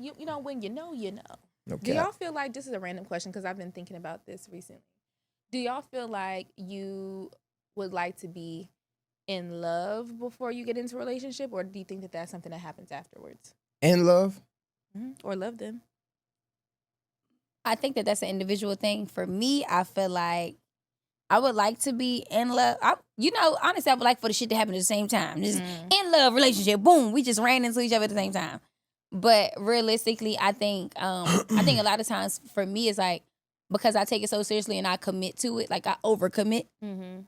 you know when you know, you know. No Do y'all cap. feel like, this is a random question because I've been thinking about this recently. Do y'all feel like you would like to be in love before you get into a relationship, or do you think that that's something that happens afterwards? In love? Or love them? I think that that's an individual thing. For me, I feel like I would like to be in love. Honestly, I would like for the shit to happen at the same time. Just in love relationship, boom, we just ran into each other at the same time. But realistically, I think a lot of times for me it's like, because I take it so seriously and I commit to it, like I overcommit. I'm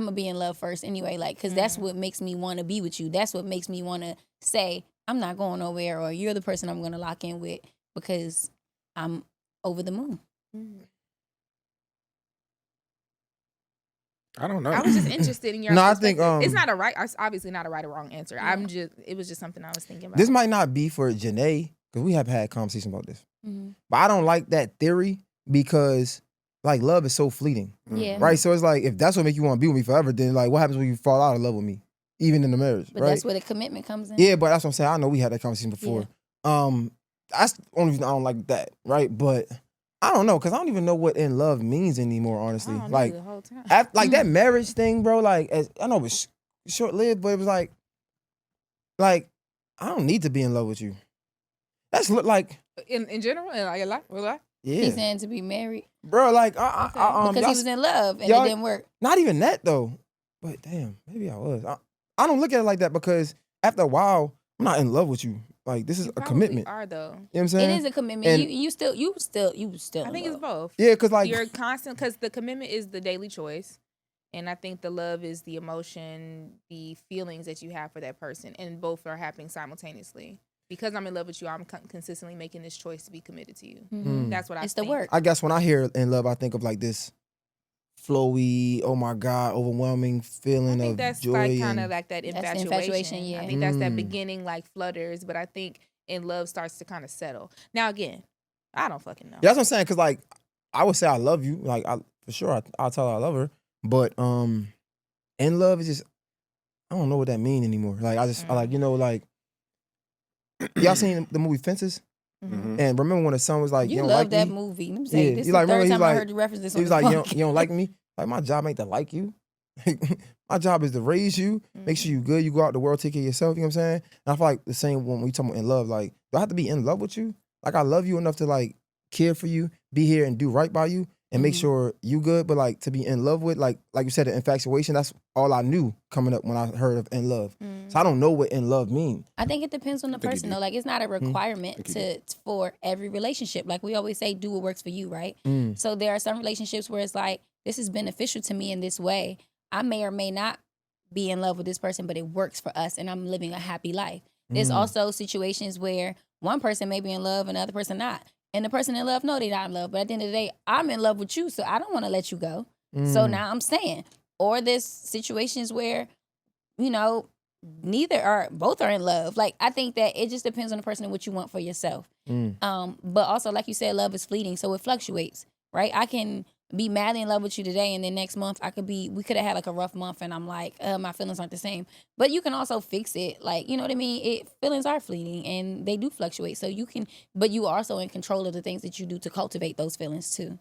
gonna be in love first anyway, like, because that's what makes me want to be with you. That's what makes me want to say I'm not going nowhere, or you're the person I'm gonna lock in with, because I'm over the moon. I don't know. I was just interested in your No, I perspective. think, It's not a right, obviously not a right or wrong answer. It was just something I was thinking about. This might not be for Janae, because we have had conversation about this. But I don't like that theory because, like, love is so fleeting. Yeah. Right? So it's like, if that's what make you want to be with me forever, then, like, what happens when you fall out of love with me? Even in the marriage, But right? that's where the commitment comes in. Yeah, but that's what I'm saying. I know we had that conversation before. That's the only reason I don't like that, right? But I don't know, because I don't even know what in love means anymore, honestly. I don't know Like, the whole time. like that marriage thing, bro, like, I know it was short-lived, but it was like, I don't need to be in love with you. That's like, In general, and like a lot. yeah. He's saying to be married Bro, like, because y'all- he was in love and it y'all- didn't work. not even that, though. But damn, maybe I was. I don't look at it like that, because after a while, I'm not in love with you. Like, this is You a probably commitment. are though. You know what I'm saying? It is a commitment. And- You still. I think it's both. Yeah, because, like, You're constant, because the commitment is the daily choice, and I think the love is the emotion, the feelings that you have for that person, and both are happening simultaneously. Because I'm in love with you, I'm consistently making this choice to be committed to you. That's what I It's think. the work. I guess when I hear in love, I think of like this flowy, oh my God, overwhelming feeling I think of that's joy. like kind of and- like that That's the infatuation. infatuation, yeah. I think that's that beginning like flutters, but I think in love starts to kind of settle. Now again, I don't fucking know. Yeah, that's what I'm saying. Because, like, I would say I love you. Like, for sure, I'll tell her I love her. But in love is just, I don't know what that mean anymore. Like, I like, like, y'all seen the movie Fences? And remember when the son was like, You don't love like that me? movie. Let me say, Yeah, this you is like, the remember third he's time I like- heard you reference this. He on was the like, you podcast. don't like me? Like, my job ain't to like you. My job is to raise you, make sure you good, you go out the world, take care of yourself, you know what I'm saying? And I feel like the same when we talk about in love, like, do I have to be in love with you? Like, I love you enough to, like, care for you, be here and do right by you, and make sure you good, but, like, to be in love with, like you said, the infatuation, that's all I knew coming up when I heard of in love. So I don't know what in love mean. I think it depends on the think you person do. though. Like, it's not a requirement think you for every relationship. Like we always say, do what works for you, right? So there are some relationships where it's like, this is beneficial to me in this way. I may or may not be in love with this person, but it works for us and I'm living a happy life. There's also situations where one person may be in love and the other person not. And the person in love know they're not in love. But at the end of the day, I'm in love with you, so I don't want to let you go. So now I'm staying. Or there's situations where, both are in love. Like, I think that it just depends on the person and what you want for yourself. But also, like you said, love is fleeting, so it fluctuates, right? I can be madly in love with you today, and then next month we could have had like a rough month, and I'm like, my feelings aren't the same. But you can also fix it, like, you know what I mean? Feelings are fleeting, and they do fluctuate. So you can, but you are also in control of the things that you do to cultivate those feelings too.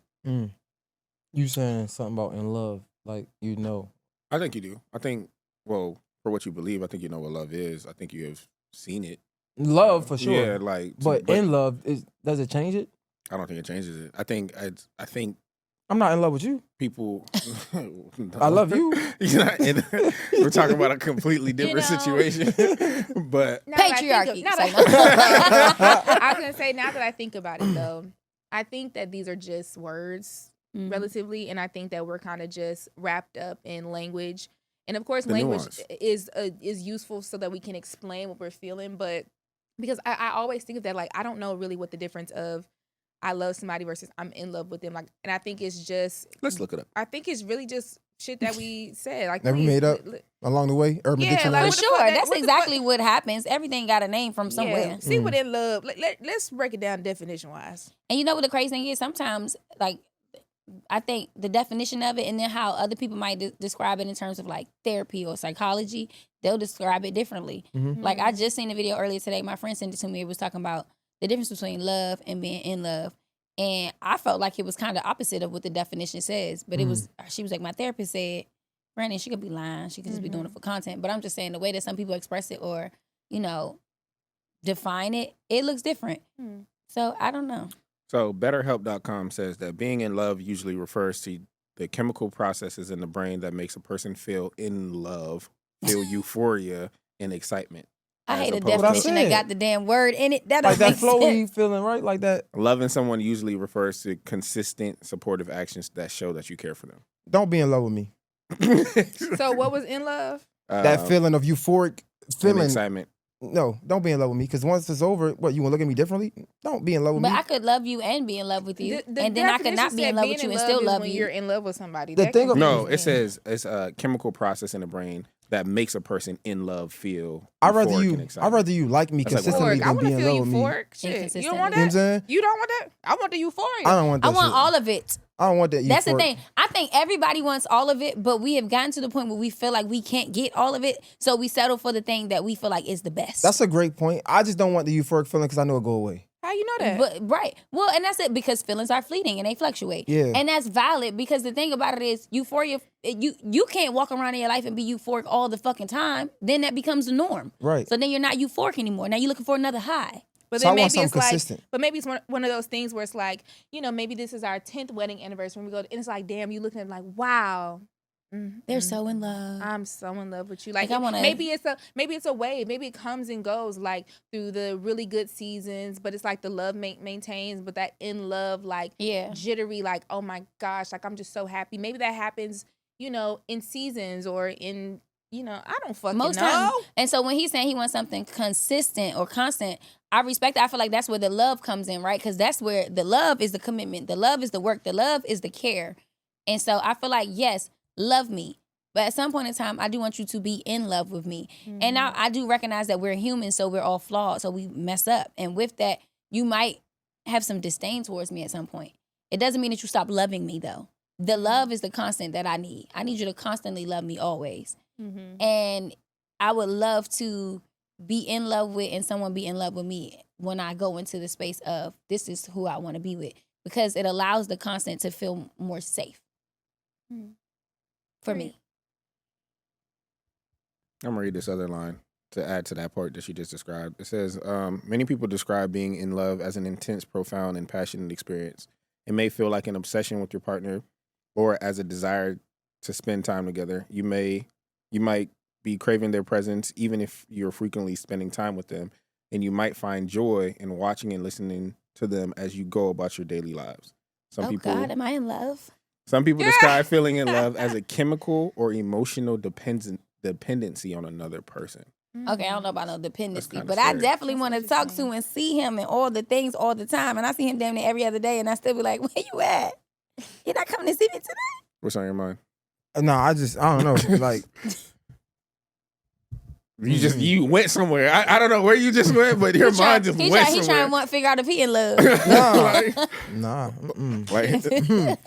You saying something about in love, like, I think you do. I think, well, for what you believe, I think you know what love is. I think you have seen it. love for sure. Yeah, like, but in love, does it change it? I don't think it changes it. I think I'm not in love with you. people. I love you. We're talking about a completely different situation. But Now that I think Patriarchy. now Say that- no. I was gonna say, now that I think about it though, I think that these are just words relatively, and I think that we're kind of just wrapped up in language. And of course, The language nuance. is useful so that we can explain what we're feeling. But because I always think of that, like, I don't know really what the difference of I love somebody versus I'm in love with them. Like, and I think it's just, let's look it up. I think it's really just shit that we said. Like, That we please, made up along the way. Urban Yeah, Dictionary. like, For what the fuck sure. that- That's what the exactly fuck- what happens. Everything got a name from somewhere. Yeah. See what in love. Let's break it down definition wise. And you know what the crazy thing is? Sometimes, like, I think the definition of it and then how other people might describe it in terms of like therapy or psychology, they'll describe it differently. Mhm. Like I just seen a video earlier today. My friend sent it to me. It was talking about the difference between love and being in love. And I felt like it was kind of opposite of what the definition says. But it was, she was like, my therapist said, Brandon, she could be lying. She could just be doing it for content. But I'm just saying the way that some people express it or, you know, define it, it looks different. So I don't know. So BetterHelp.com says that being in love usually refers to the chemical processes in the brain that makes a person feel in love, feel euphoria and excitement. I As hate a opposed to- definition that said. got the damn word in it. That Like don't that make flow sense. you feeling, right? Like that. Loving someone usually refers to consistent, supportive actions that show that you care for them. Don't be in love with me. So what was in love? That feeling of euphoric and feeling. excitement. No, don't be in love with me. Because once it's over, what, you want to look at me differently? Don't be in love with But me. I could love you and be in love with you. The and then I could not definition be in said love being with you in and still is love when you. you're in love with somebody. The That thing of- No, confused it me. says it's a chemical process in the brain that makes a person in love feel I'd rather euphoric and you. excited. I'd rather you like me That's like consistently Euphoric. I than want be to in feel love with me. euphoric. Shit, you Inconsistent. don't want You know what I'm that? saying? You don't want that? I want the euphoria. I don't want that. I want shit. all of it. I don't want that. That's the euphoric. thing. I think everybody wants all of it, but we have gotten to the point where we feel like we can't get all of it, so we settle for the thing that we feel like is the best. That's a great point. I just don't want the euphoric feeling because I know it'll go away. How you know that? But right. Well, and that's it because feelings are fleeting and they fluctuate. Yeah. And that's valid because the thing about it is euphoria, you can't walk around in your life and be euphoric all the fucking time. Then that becomes the norm. Right. So then you're not euphoric anymore. Now you're looking for another high. But So I then want maybe it's something like, consistent. but maybe it's one of those things where it's like, you know, maybe this is our 10th wedding anniversary. And we go, and it's like, damn, you looking at it like, wow, They're so in love. I'm so in love with you. Like, Like, I wanna- maybe it's a wave. Maybe it comes and goes like through the really good seasons. But it's like the love maintains. But that in love, like Yeah. jittery, like oh my gosh, like I'm just so happy. Maybe that happens, you know, in seasons or in. You know, I don't fucking Most know. times. And so when he's saying he wants something consistent or constant, I respect that. I feel like that's where the love comes in, right? Because that's where the love is the commitment. The love is the work. The love is the care. And so I feel like, yes, love me. But at some point in time, I do want you to be in love with me. And now I do recognize that we're human, so we're all flawed. So we mess up. And with that, you might have some disdain towards me at some point. It doesn't mean that you stop loving me, though. The love is the constant that I need. I need you to constantly love me always. Mm-hmm. And I would love to be in love with and someone be in love with me when I go into the space of this is who I want to be with because it allows the constant to feel more safe for me. I'm gonna read this other line to add to that part that she just described. It says, many people describe being in love as an intense, profound, and passionate experience. It may feel like an obsession with your partner or as a desire to spend time together. You might be craving their presence even if you're frequently spending time with them, and you might find joy in watching and listening to them as you go about your daily lives. Some God, am I in love? Some people describe feeling in love as a chemical or emotional dependency on another person. Okay, I don't know about no dependency, kinda but I scary. definitely That's want to what you're talk to saying. and see him and all the things all the time. And I see him damn near every other day, and I still be like, "Where you at? You're not coming to see me today?" What's on your mind? No, I don't know. Like, You went somewhere. I don't know where you just went, but your mind just he went trying somewhere. to figure out if he in love. Like- nah. Mm-mm. like,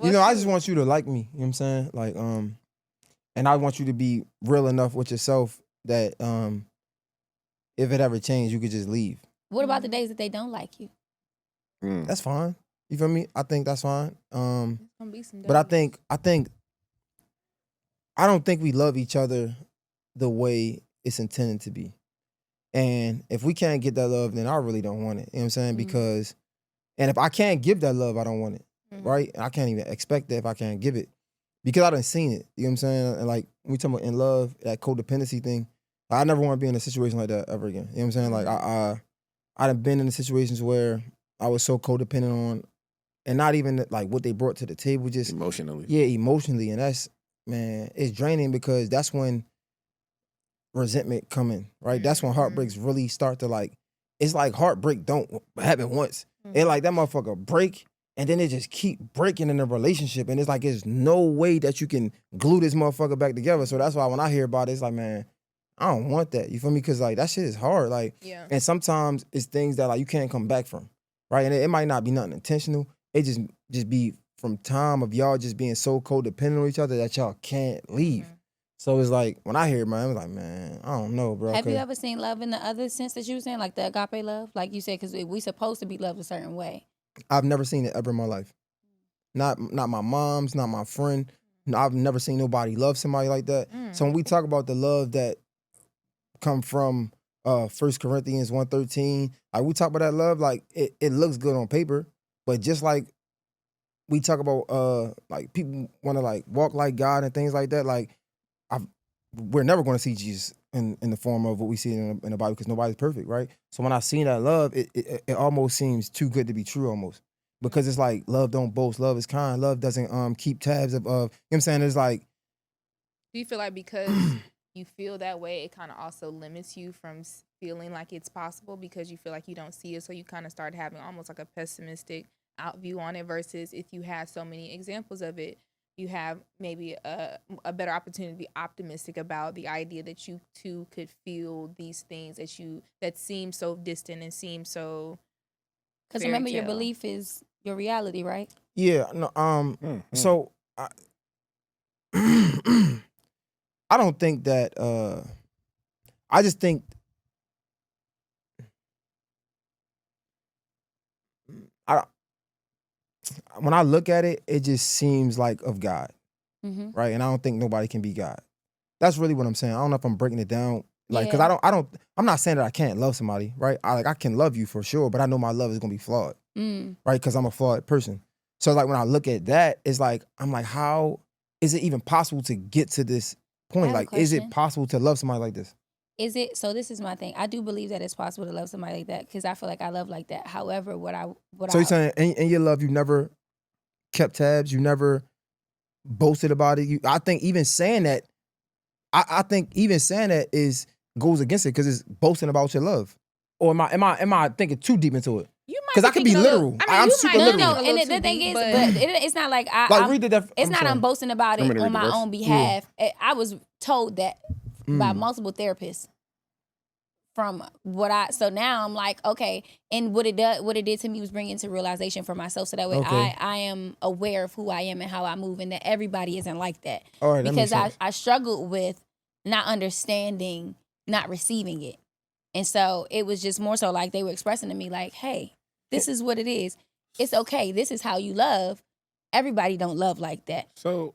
You know, I just want you to like me. You know what I'm saying? Like, and I want you to be real enough with yourself that if it ever changed, you could just leave. What about the days that they don't like you? That's fine. You feel me? I think that's fine. Gonna be some But I days. think I don't think we love each other the way it's intended to be. And if we can't get that love, then I really don't want it. You know what I'm saying? Mhm. Because, and if I can't give that love, I don't want it. Mhm. Right? And I can't even expect that if I can't give it. Because I done seen it. You know what I'm saying? And like, when we talking about in love, that codependency thing, I never want to be in a situation like that ever again. You know what I'm saying? Like, I done been in situations where I was so codependent on, and not even like what they brought to the table, just emotionally. yeah, emotionally, and that's, man, it's draining because that's when resentment come in, right? That's when heartbreaks really start to like. It's like heartbreak don't happen once. It like that motherfucker break, and then it just keep breaking in the relationship, and it's like there's no way that you can glue this motherfucker back together. So that's why when I hear about it, it's like, man, I don't want that. You feel me? Because like that shit is hard. Like, Yeah. and sometimes it's things that like you can't come back from, right? And it might not be nothing intentional. It just be from time of y'all just being so codependent on each other that y'all can't leave. So it's like when I hear it, man, I'm like, man, I don't know, bro. Have you 'cause ever seen love in the other sense that you were saying, like the agape love? Like you said, because we supposed to be loved a certain way. I've never seen it ever in my life. Not my mom's, not my friend. No, I've never seen nobody love somebody like that. So when we talk about the love that come from 1 Corinthians 1:13, like we talk about that love, like it looks good on paper, but just like we talk about like people want to like walk like God and things like that, like we're never going to see Jesus in the form of what we see in the Bible because nobody's perfect, right? So when I seen that love, it almost seems too good to be true almost. Because it's like love don't boast, love is kind, love doesn't keep tabs of you know what I'm saying? It's like, Do you feel like because you feel that way, it kind of also limits you from feeling like it's possible because you feel like you don't see it, so you kind of start having almost like a pessimistic out view on it versus if you have so many examples of it, you have maybe a better opportunity to be optimistic about the idea that you too could feel these things that seem so distant and seem so Because fairy remember, your tale. belief is your reality, right? yeah, no, so I, I don't think that I just think when I look at it, it just seems like of God, Mm-hmm. right? And I don't think nobody can be God. That's really what I'm saying. I don't know if I'm breaking it down, like, because Yeah. I'm not saying that I can't love somebody, right? I can love you for sure, but I know my love is gonna be flawed, right? Because I'm a flawed person. So like when I look at that, it's like I'm like, how is it even possible to get to this point? have a Like, is it question. possible to love somebody like this? Is it? So this is my thing. I do believe that it's possible to love somebody like that because I feel like I love like that. However, So you're saying in your love, you never kept tabs, you never boasted about it. I think even saying that, I think even saying that goes against it because it's boasting about your love. Or am I thinking too deep into it? You might 'Cause I could be thinking a little- literal. I mean, I'm you super might be literal. No, thinking a and little the too thing deep, is, but but it's not like Like read the it's I'm not sorry. I'm boasting about Want it me to on read the my verse? own behalf. I was told that by multiple therapists from so now I'm like, okay, and what it did to me was bring into realization for myself, so that way Okay. I am aware of who I am and how I move, and that everybody isn't like that. All right, that Because makes sense. I struggled with not understanding, not receiving it. And so it was just more so like they were expressing to me like, hey, this is what it is. It's okay. This is how you love. Everybody don't love like that. So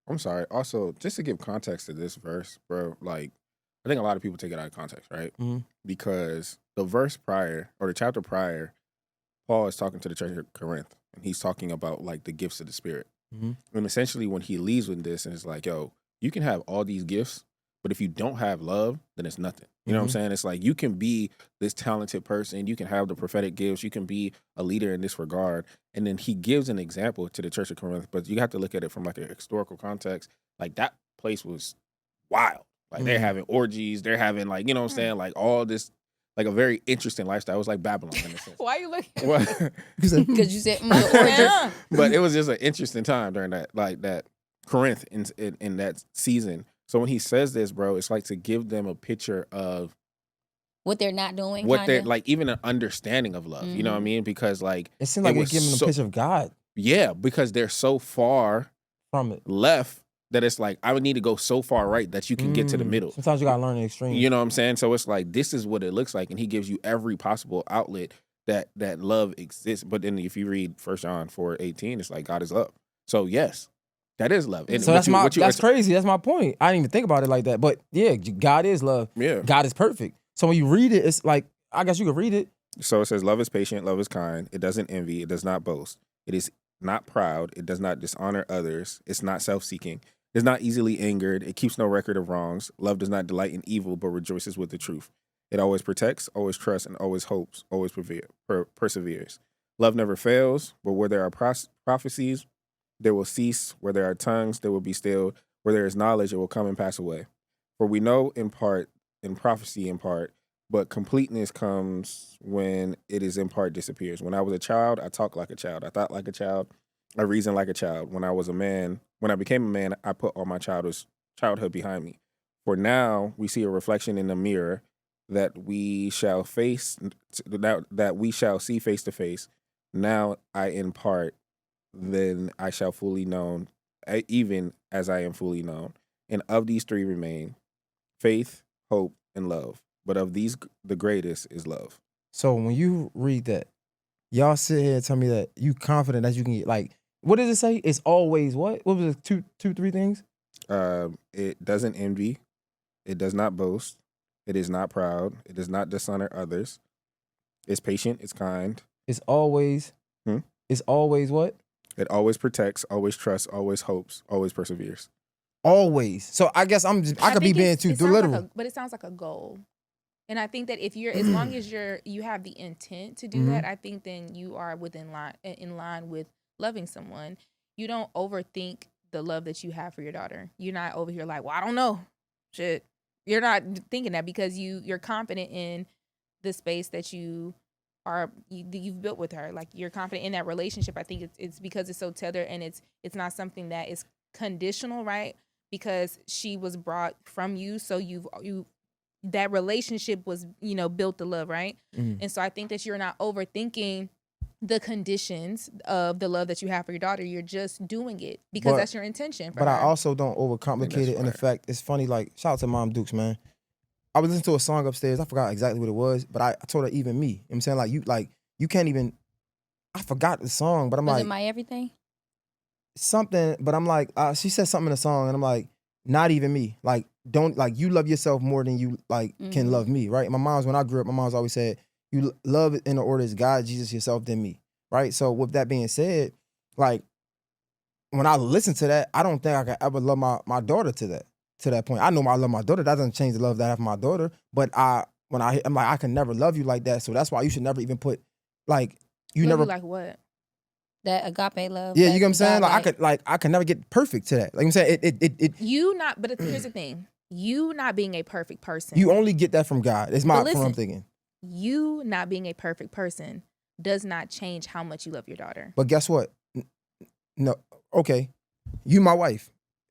I'm sorry. Also, just to give context to this verse, bro, like I think a lot of people take it out of context, right? Mhm. Because the verse prior or the chapter prior, Paul is talking to the church of Corinth, and he's talking about like the gifts of the Spirit. Mhm. And essentially, when he leads with this, and it's like, yo, you can have all these gifts, but if you don't have love, then it's nothing. You know what I'm saying? It's like you can be this talented person, you can have the prophetic gifts, you can be a leader in this regard. And then he gives an example to the church of Corinth, but you have to look at it from like a historical context. Like that place was wild. Like they're having orgies, they're having like, you know what I'm saying? Like all this, like a very interesting lifestyle. It was like Babylon in a sense. why are you looking? Well, Because you said, Yeah. but it was just an interesting time during that Corinth in that season. So when he says this, bro, it's like to give them a picture of what they're not doing. what kinda. they're like, even an understanding of love. You know what I mean? Because like It seems like it we're was giving them so- a picture of God yeah, because they're so far from it. left that it's like I would need to go so far right that you can get to the middle. Sometimes you gotta learn the extreme. You know what I'm saying? So it's like this is what it looks like, and he gives you every possible outlet that love exists. But then if you read 1 John 4:18, it's like God is love. So yes, that is love. And So what that's crazy. That's my point. I didn't even think about it like that. But yeah, God is love. Yeah. God is perfect. So when you read it, it's like I guess you could read it. So it says, love is patient, love is kind. It doesn't envy, it does not boast. It is not proud, it does not dishonor others. It's not self-seeking. It is not easily angered. It keeps no record of wrongs. Love does not delight in evil, but rejoices with the truth. It always protects, always trusts, and always hopes, always perseveres. Love never fails, but where there are prophecies, they will cease. Where there are tongues, they will be stilled. Where there is knowledge, it will come and pass away. For we know in part, in prophecy in part, but completeness comes when it is in part disappears. When I was a child, I talked like a child. I thought like a child. I reasoned like a child. When I became a man, I put all my childhood behind me. For now, we see a reflection in the mirror that we shall see face to face. Now I in part then I shall fully known, even as I am fully known. And of these three remain faith, hope, and love. But of these, the greatest is love. So when you read that, y'all sit here and tell me that you confident that you can get, like, what does it say? It's always what? What was it? Three things? It doesn't envy. It does not boast. It is not proud. It does not dishonor others. It's patient. It's kind. It's always. It's always what? It always protects, always trusts, always hopes, always perseveres. Always. So I guess I could be think being it too sounds like literal. but it sounds like a goal. And I think that if you're, as long as you have the intent to do Mhm. that, I think then you are in line with loving someone. You don't overthink the love that you have for your daughter. You're not over here like, well, I don't know, shit. You're not thinking that because you're confident in the space that you've built with her. Like, you're confident in that relationship. I think it's because it's so tethered, and it's not something that is conditional, right? Because she was brought from you, so you that relationship was, built the love, right? Mhm. And so I think that you're not overthinking the conditions of the love that you have for your daughter. You're just doing it because But- that's your intention for But her. I also don't overcomplicate it. In the right. fact, it's funny. Like, shout out to Mom Dukes, man. I was listening to a song upstairs. I forgot exactly what it was, but I told her, even me. You know what I'm saying, you can't even. I forgot the song, but I'm Was like it My Everything? something. But I'm like, she said something in the song, and I'm like, not even me. Like, don't, like, you love yourself more than you can Mhm. love me, right? My mom's, when I grew up, my mom's always said, you love in the order is God, Jesus, yourself, then me, right? So with that being said, like, when I listen to that, I don't think I could ever love my daughter to that point. I know I love my daughter. That doesn't change the love that I have for my daughter. But I'm like, I can never love you like that. So that's why you should never even put, like, you Love never. you like what? That agape love. Yeah, that you get what I'm saying? God Like, I could never get perfect to that. Like I'm saying, But here's the thing. You not being a perfect person. you only get that from God. It's But from what I'm listen, thinking. You not being a perfect person does not change how much you love your daughter. But guess what? No, okay. You my wife.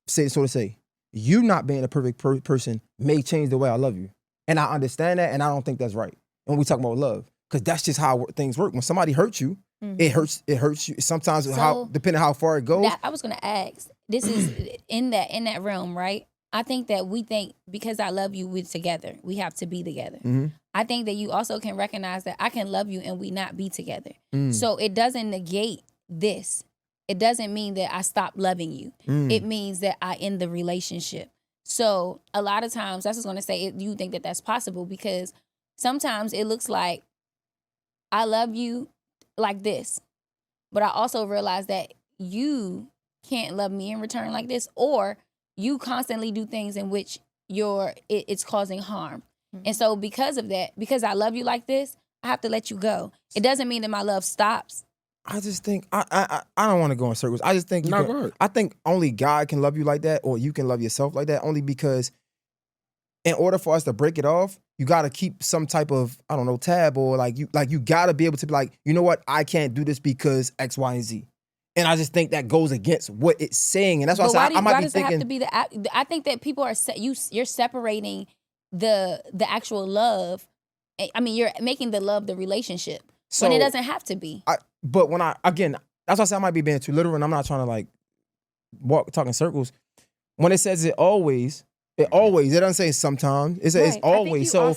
So to say, you not being a perfect person may change the way I love you. And I understand that, and I don't think that's right when we talk about love. Because that's just how things work. When somebody hurts you, it hurts you. Sometimes So, depending how far it goes. That, I was gonna ask. This is in that realm, right? I think that we think because I love you, we're together. We have to be together. Mhm. I think that you also can recognize that I can love you and we not be together. Mm. So it doesn't negate this. It doesn't mean that I stop loving you. Mm. It means that I end the relationship. So a lot of times, I was going to say, you think that that's possible because sometimes it looks like I love you like this, but I also realize that you can't love me in return like this, or you constantly do things in which it's causing harm. And so because of that, because I love you like this, I have to let you go. It doesn't mean that my love stops. I just think I don't want to go in circles. I just think No, go ahead. I think only God can love you like that, or you can love yourself like that. Only because, in order for us to break it off, you got to keep some type of, I don't know, tab, or you got to be able to be like, you know what, I can't do this because X, Y, and Z. And I just think that goes against what it's saying, and that's why I said I might be thinking. It have to be I think that people are you're separating the actual love. I mean, you're making the love the relationship when it doesn't have to be. But when again, that's why I said I might be being too literal, and I'm not trying to talk in circles. When it says it doesn't say sometimes. It says Right. it's always. So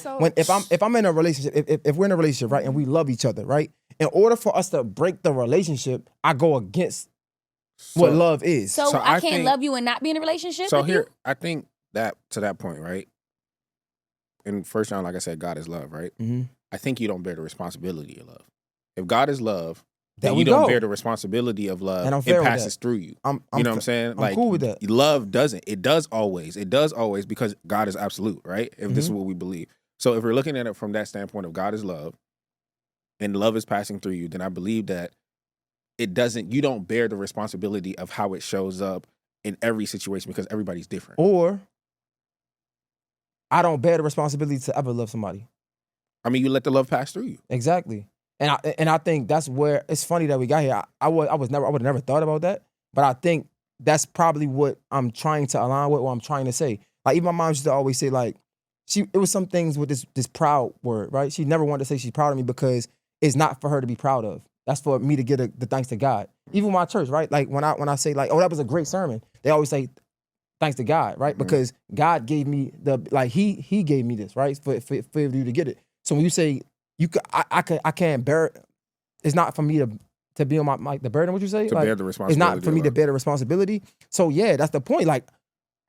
if I'm in a relationship, if we're in a relationship, right, and we love each other, right, in order for us to break the relationship, I go against what love is. So So I I can't think- love you and not be in a relationship. So with here, you? I think that to that point, right? In 1 John, like I said, God is love, right? Mhm. I think you don't bear the responsibility of love. If God is love, There then we you don't go. bear the responsibility of love. And I'm fair It with passes that. through you. I'm You know what I'm saying? I'm cool with that. Love doesn't. It does always. It does always because God is absolute, right? If this is Mm-hmm. what we believe. So if we're looking at it from that standpoint of God is love and love is passing through you, then I believe that you don't bear the responsibility of how it shows up in every situation because everybody's different. Or I don't bear the responsibility to ever love somebody. I mean, you let the love pass through you. Exactly. And I think that's where it's funny that we got here. I would have never thought about that, but I think that's probably what I'm trying to align with, what I'm trying to say. Like, even my mom used to always say, like, it was some things with this proud word, right? She never wanted to say she's proud of me because it's not for her to be proud of. That's for me to get the thanks to God. Even my church, right? Like when I say like, oh, that was a great sermon, they always say thanks to God, right? Because God gave me He gave me this, right? For you to get it. So when you say I can't bear it, it's not for me to be on my the burden. What you say? To bear the responsibility. It's not for me to bear the responsibility. So yeah, that's the point. Like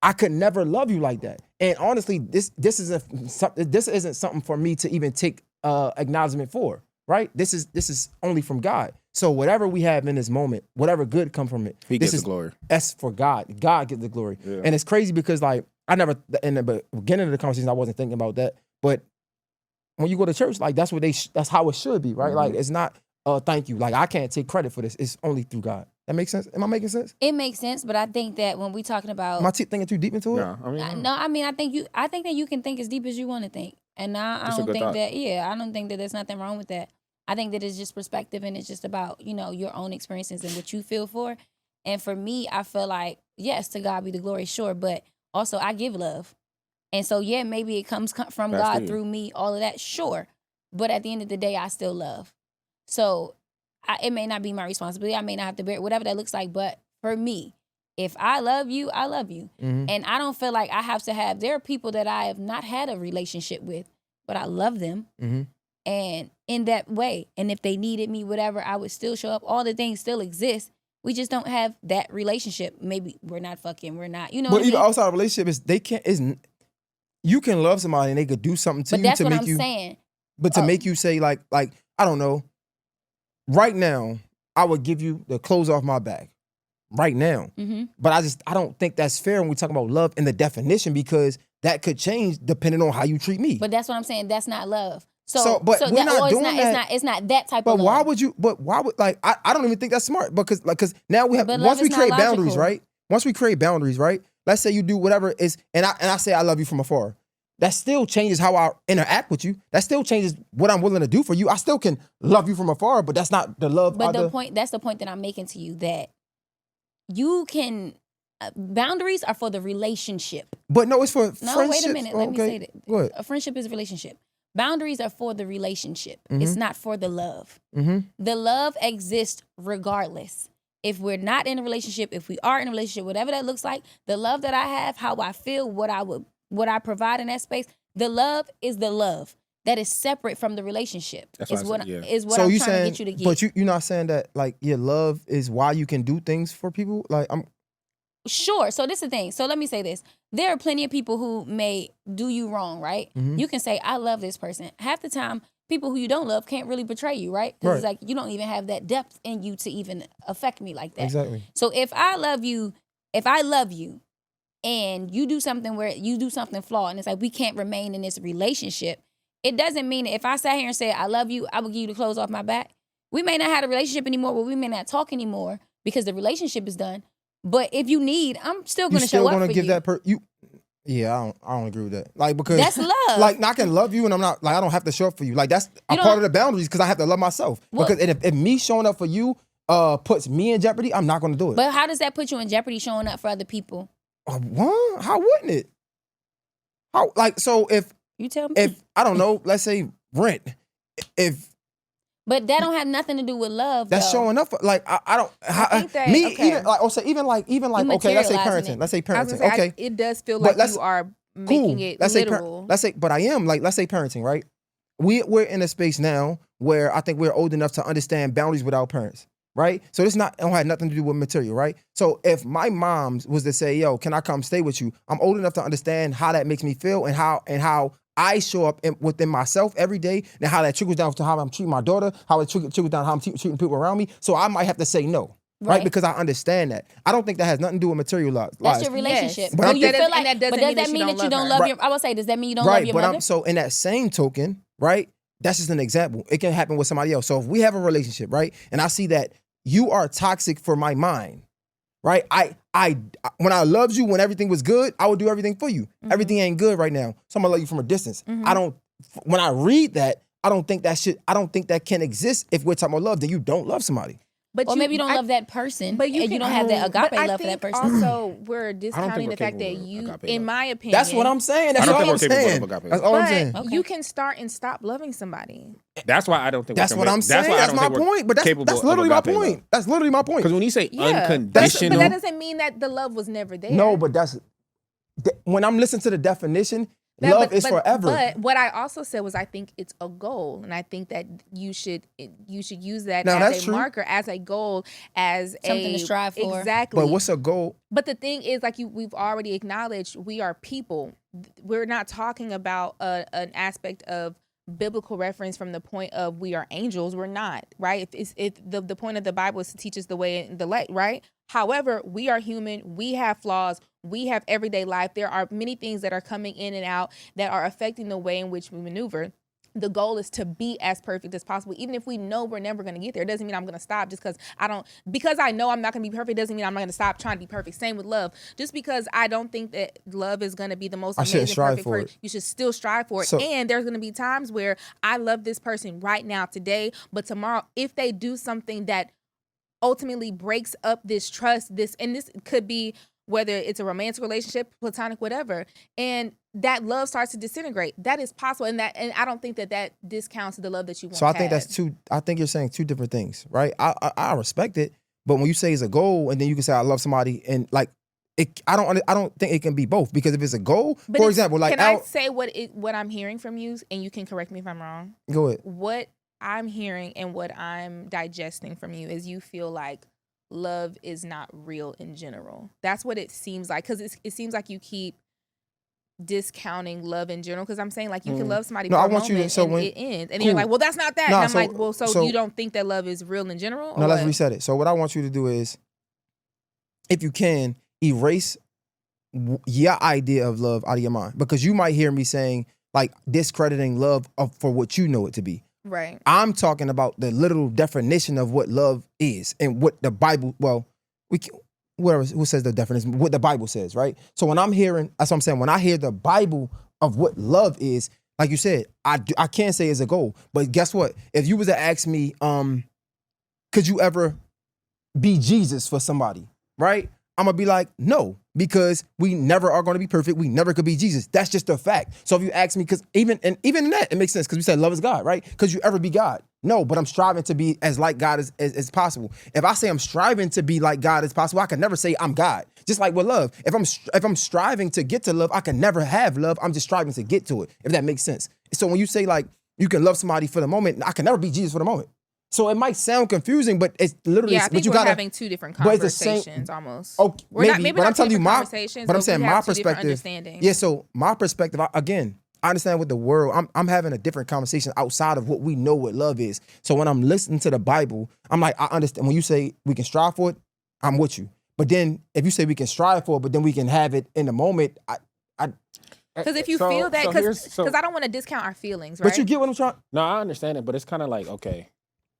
I could never love you like that. And honestly, this isn't something for me to even take acknowledgement for, right? This is only from God. So whatever we have in this moment, whatever good come from it, He gets the glory. That's for God. God gets the glory. Yeah. And it's crazy because like I never in the beginning of the conversation I wasn't thinking about that, but when you go to church, like that's what that's how it should be, right? Like it's not thank you. Like I can't take credit for this. It's only through God. That makes sense? Am I making sense? It makes sense, but I think that when we talking about Am I thinking too deep into it? No, I mean, no, I mean I think that you can think as deep as you want to think. And I That's a don't good think thought. I don't think that there's nothing wrong with that. I think that it's just perspective and it's just about, your own experiences and what you feel for. And for me, I feel like, yes, to God be the glory, sure, but also I give love. And so, yeah, maybe it comes from That's God it. through me, all of that, sure. But at the end of the day, I still love. So it may not be my responsibility. I may not have to bear it, whatever that looks like. But for me, if I love you, I love you. Mhm. And I don't feel like I have to there are people that I have not had a relationship with, but I love them. Mhm. And in that way, and if they needed me, whatever, I would still show up. All the things still exist. We just don't have that relationship. Maybe we're not fucking, we're not, But what I even mean? outside of relationship, you can love somebody and they could do something to But you that's to what make I'm you saying. but to Oh. make you say like I don't know. Right now, I would give you the clothes off my back. Right now. Mm-hmm. But I don't think that's fair when we talk about love in the definition because that could change depending on how you treat me. But that's what I'm saying. That's not love. So, but we're not doing that. It's not that type But of love. why would like I don't even think that's smart because now we have But once love we is not create boundaries, logical. right? Once we create boundaries, right? Let's say you do whatever is and I say I love you from afar. That still changes how I interact with you. That still changes what I'm willing to do for you. I still can love you from afar, but that's not the love. But that's the point that I'm making to you, that you can boundaries are for the relationship. But no, it's for No, friendships. wait a minute. Oh, Let me okay. say that. Go ahead. A friendship is a relationship. Boundaries are for the relationship. Mhm. It's not for the love. Mm-hmm. The love exists regardless. If we're not in a relationship, if we are in a relationship, whatever that looks like, the love that I have, how I feel, what I provide in that space, the love is the love. That is separate from the relationship. That's is what what I said, yeah. is what So I'm you trying saying, to get you to get. but you're not saying that like your love is why you can do things for people. Like I'm. Sure. So this is the thing. So let me say this. There are plenty of people who may do you wrong, right? Mhm. You can say, I love this person. Half the time, people who you don't love can't really betray you, right? Because it's Right. like you don't even have that depth in you to even affect me like that. Exactly. So if I love you and you do something where you do something flawed and it's like we can't remain in this relationship, it doesn't mean that if I sat here and said, I love you, I will give you the clothes off my back. We may not have a relationship anymore, but we may not talk anymore because the relationship is done. But if you need, I'm still You going to still show up gonna for give you. that you. Yeah, I don't agree with that. Like because That's love. Like I can love you and I'm not like I don't have to show up for you. Like that's a You part don't- of the boundaries because I have to love myself. Well- because if me showing up for you puts me in jeopardy, I'm not gonna do it. But how does that put you in jeopardy showing up for other people? What? How wouldn't it? How like so if You tell me. I don't know, let's say rent. If But that don't have nothing to do with love. that's though. showing up for, like I don't think that- me okay. even like also even like okay, let's say materializing parenting. it. Let's say I was parenting. gonna say, Okay. it does feel But like let's- you are Cool. making it Let's say literal. let's say, but I am like, let's say parenting, right? We're in a space now where I think we're old enough to understand boundaries without parents, right? So this don't have nothing to do with material, right? So if my mom was to say, "Yo, can I come stay with you?" I'm old enough to understand how that makes me feel and how I show up within myself every day, and how that trickles down to how I'm treating my daughter, how it trickles down how I'm treating people around me. So I might have to say no. Right, because I understand that. I don't think that has nothing to do with material lies. That's your relationship. But I'm Do you thinking- feel like, and that doesn't but does mean that that mean you that don't you don't love love her. your? I would say, does that mean you don't love Right, your but mother? so in that same token, right? That's just an example. It can happen with somebody else. So if we have a relationship, right, and I see that you are toxic for my mind, right? I when I loved you, when everything was good, I would do everything for you. Everything ain't good right now, so I'm gonna love you from a distance. I don't. When I read that, I don't think that can exist if we're talking about love. Then you don't love somebody. But Or maybe you don't love that person, but you and you can- don't have that But agape I love for that think person. also we're discounting we're the fact that capable of you, agape in love. my opinion, That's what I'm saying. That's I don't all think I'm we're capable saying. of agape That's love. all I'm But saying. Okay. you can start and stop loving somebody. That's why I don't think That's we're what I'm saying. why I That's don't my think we're point. But that's capable literally of my agape love. point. That's literally my point. Because when you say Yeah, unconditional, but that doesn't mean that the love was never there. No, but when I'm listening to the definition, That- love but- is but- forever. But what I also said was I think it's a goal, and I think that you should use that Now, as that's a true. marker, as a goal, as Something to strive for. Exactly. But what's a goal? But the thing is, like we've already acknowledged, we are people. We're not talking about an aspect of biblical reference from the point of we are angels. We're not, right? If the point of the Bible is to teach us the way and the light, right? However, we are human. We have flaws. We have everyday life. There are many things that are coming in and out that are affecting the way in which we maneuver. The goal is to be as perfect as possible. Even if we know we're never going to get there, it doesn't mean I'm going to stop just because I know I'm not going to be perfect doesn't mean I'm not going to stop trying to be perfect. Same with love. Just because I don't think that love is going to be the most I shouldn't amazing strive perfect for person, it. you should still strive for it. So- And there's going to be times where I love this person right now today, but tomorrow if they do something that ultimately breaks up this trust, this could be whether it's a romantic relationship, platonic, whatever, and that love starts to disintegrate. That is possible, and I don't think that discounts the love that you want. So I think that's two. I think you're saying two different things, right? I respect it, but when you say it's a goal, and then you can say I love somebody, and like it, I don't think it can be both, because if it's a goal, But for it's- example, like can I say what I'm hearing from you, and you can correct me if I'm wrong. go ahead. What I'm hearing and what I'm digesting from you is you feel like love is not real in general. That's what it seems like, because it seems like you keep discounting love in general, because I'm saying like you can love somebody No, for I a want you to- moment so and when- it ends, and cool. you're like, well, that's not that. Nah, and I'm so- like, well, so so- you don't think that love is real in general? No, or let's what? reset it. So what I want you to do is, if you can, erase your idea of love out of your mind, because you might hear me saying like discrediting love for what you know it to be. Right. I'm talking about the literal definition of what love is and what the Bible, whoever who says the definition, what the Bible says, right? So when I'm hearing, that's what I'm saying, when I hear the Bible of what love is, like you said, I can't say it's a goal, but guess what? If you was to ask me, could you ever be Jesus for somebody, right? I'm gonna be like, no, because we never are gonna be perfect. We never could be Jesus. That's just a fact. So if you ask me, because even in that, it makes sense, because we said love is God, right? Could you ever be God? No, but I'm striving to be as like God as possible. If I say I'm striving to be like God as possible, I can never say I'm God. Just like with love, if I'm striving to get to love, I can never have love. I'm just striving to get to it, if that makes sense. So when you say like you can love somebody for the moment, I can never be Jesus for the moment. So it might sound confusing, but it's literally. Yeah, I but think you we're gotta, having two different but it's the same- conversations almost. Okay, We're not, maybe, maybe but not I'm telling you different my. conversations, But I'm we saying have my two different perspective. understandings. Yeah, so my perspective. Again, I understand with the world. I'm having a different conversation outside of what we know what love is. So when I'm listening to the Bible, I'm like, I understand. When you say we can strive for it, I'm with you. But then if you say we can strive for it, but then we can have it in the moment, Because if you So- feel that, so here's- because so- I don't want to discount our feelings, right? but you get what I'm trying. No, I understand it, but it's kind of like, okay,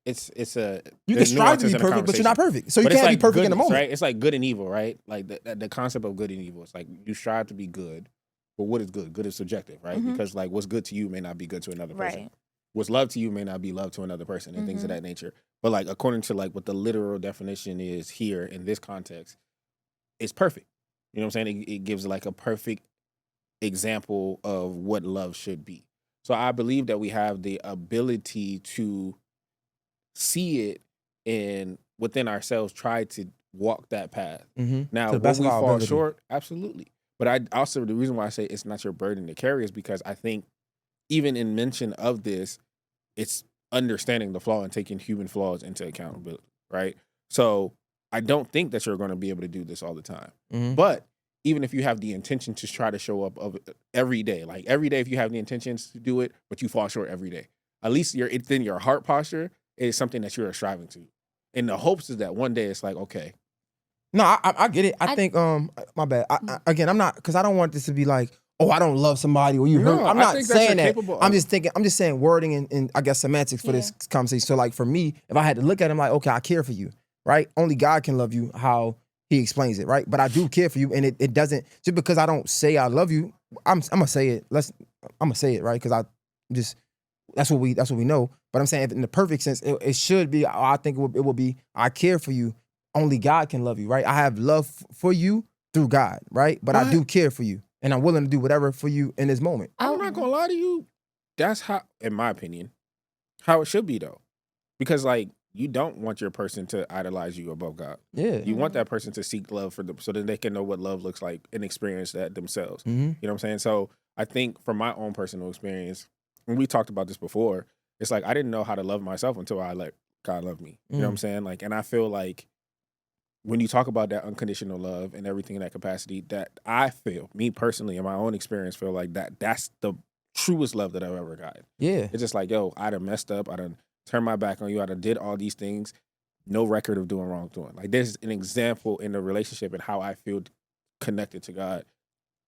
it's a You can there's strive to nuances be in a perfect, but you're not conversation. perfect. So you But it's can't be like perfect in the goodness, moment. right? It's like good and evil, right? Like the concept of good and evil. It's like you strive to be good, but what is good? Good is subjective, right? Mhm. Because like what's good to you may not be good to another person. Right. What's love to you may not be love to another person, and things of Mhm. that nature. But like according to like what the literal definition is here in this context, it's perfect. You know what I'm saying? It gives like a perfect example of what love should be. So I believe that we have the ability to see it and within ourselves try to walk that path. Mm-hmm. Now, To the when best we of our fall ability. short, absolutely. But I also, the reason why I say it's not your burden to carry is because I think even in mention of this, it's understanding the flaw and taking human flaws into accountability, right? So I don't think that you're going to be able to do this all the time. Mm-hmm. But even if you have the intention to try to show up of every day, like every day, if you have the intentions to do it, but you fall short every day, at least then your heart posture is something that you're striving to. And the hopes is that one day it's like, okay, No, I get it. I think my bad. Again, I'm not, because I don't want this to be like, oh, I don't love somebody or you hurt. No, I'm I not think that saying you're that. capable I'm of- just saying wording and I guess semantics for this conversation. So like for me, if I had to look at him like, okay, I care for you, right? Only God can love you how he explains it, right? But I do care for you, and it doesn't, just because I don't say I love you, I'm gonna say it. I'm gonna say it, right? Because I just that's what we know. But I'm saying if in the perfect sense, it should be. I think it would be. I care for you. Only God can love you, right? I have love for you through God, right? But I What? do care for you, and I'm willing to do whatever for you in this moment. I'm not gonna lie to you. That's how, in my opinion, how it should be though. Because like you don't want your person to idolize you above God. Yeah. You want that person to seek love for them so that they can know what love looks like and experience that themselves. Mm-hmm. You know what I'm saying? So I think from my own personal experience, and we talked about this before, it's like I didn't know how to love myself until I let God love me. You know what I'm saying? Like, and I feel like when you talk about that unconditional love and everything in that capacity, that I feel, me personally, in my own experience, feel like that's the truest love that I've ever gotten. Yeah. It's just like, yo, I done messed up. I done turned my back on you. I done did all these things. No record of doing wrongdoing. Like, there's an example in the relationship and how I feel connected to God.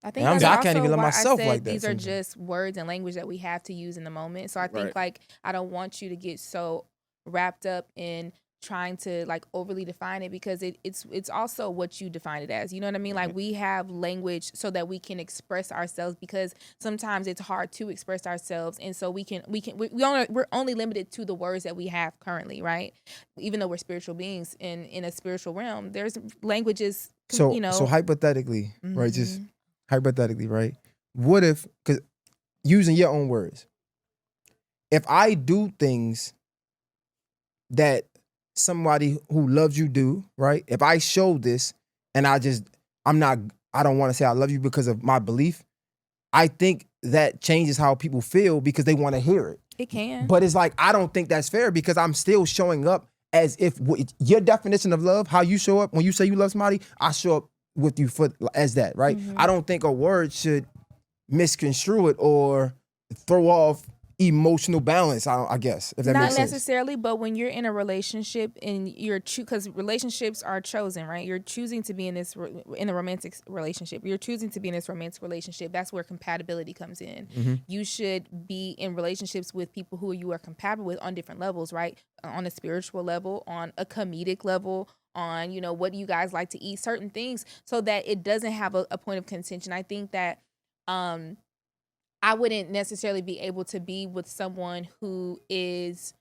I think And that's I also can't even love why myself I said like that these are sometimes. just words and language that we have to use in the moment. So I think Right. like I don't want you to get so wrapped up in trying to like overly define it, because it's also what you define it as. You know what I mean? Like we have language so that we can express ourselves, because sometimes it's hard to express ourselves, and so we're only limited to the words that we have currently, right? Even though we're spiritual beings in a spiritual realm, there's languages. So you know, so hypothetically, right? Just Mhm. hypothetically, right? What if, because using your own words, if I do things that somebody who loves you do, right? If I show this and I don't want to say I love you because of my belief, I think that changes how people feel because they want to hear it. It can. But it's like, I don't think that's fair because I'm still showing up as if your definition of love, how you show up when you say you love somebody, I show up with you as that, right? I don't think a word should misconstrue it or throw off emotional balance, I guess, if that Not makes sense. necessarily, but when you're in a relationship and because relationships are chosen, right? You're choosing to be in in a romantic relationship. You're choosing to be in this romantic relationship. That's where compatibility comes in. Mm-hmm. You should be in relationships with people who you are compatible with on different levels, right? On a spiritual level, on a comedic level, on, what do you guys like to eat, certain things, so that it doesn't have a point of contention. I think that I wouldn't necessarily be able to be with someone who is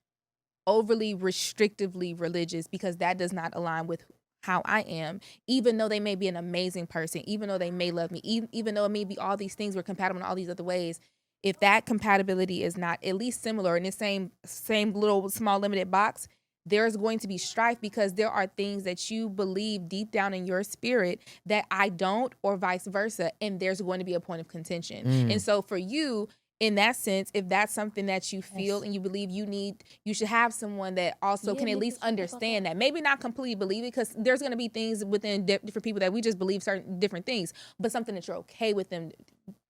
overly restrictively religious, because that does not align with how I am, even though they may be an amazing person, even though they may love me, even though it may be all these things, we're compatible in all these other ways. If that compatibility is not at least similar in the same little small limited box, there's going to be strife, because there are things that you believe deep down in your spirit that I don't, or vice versa, and there's going to be a point of contention. And so for you, in that sense, if that's something that you feel and you believe you should have someone that also can at least understand that. Maybe not completely believe it, because there's going to be things within different people that we just believe certain different things, but something that you're okay with them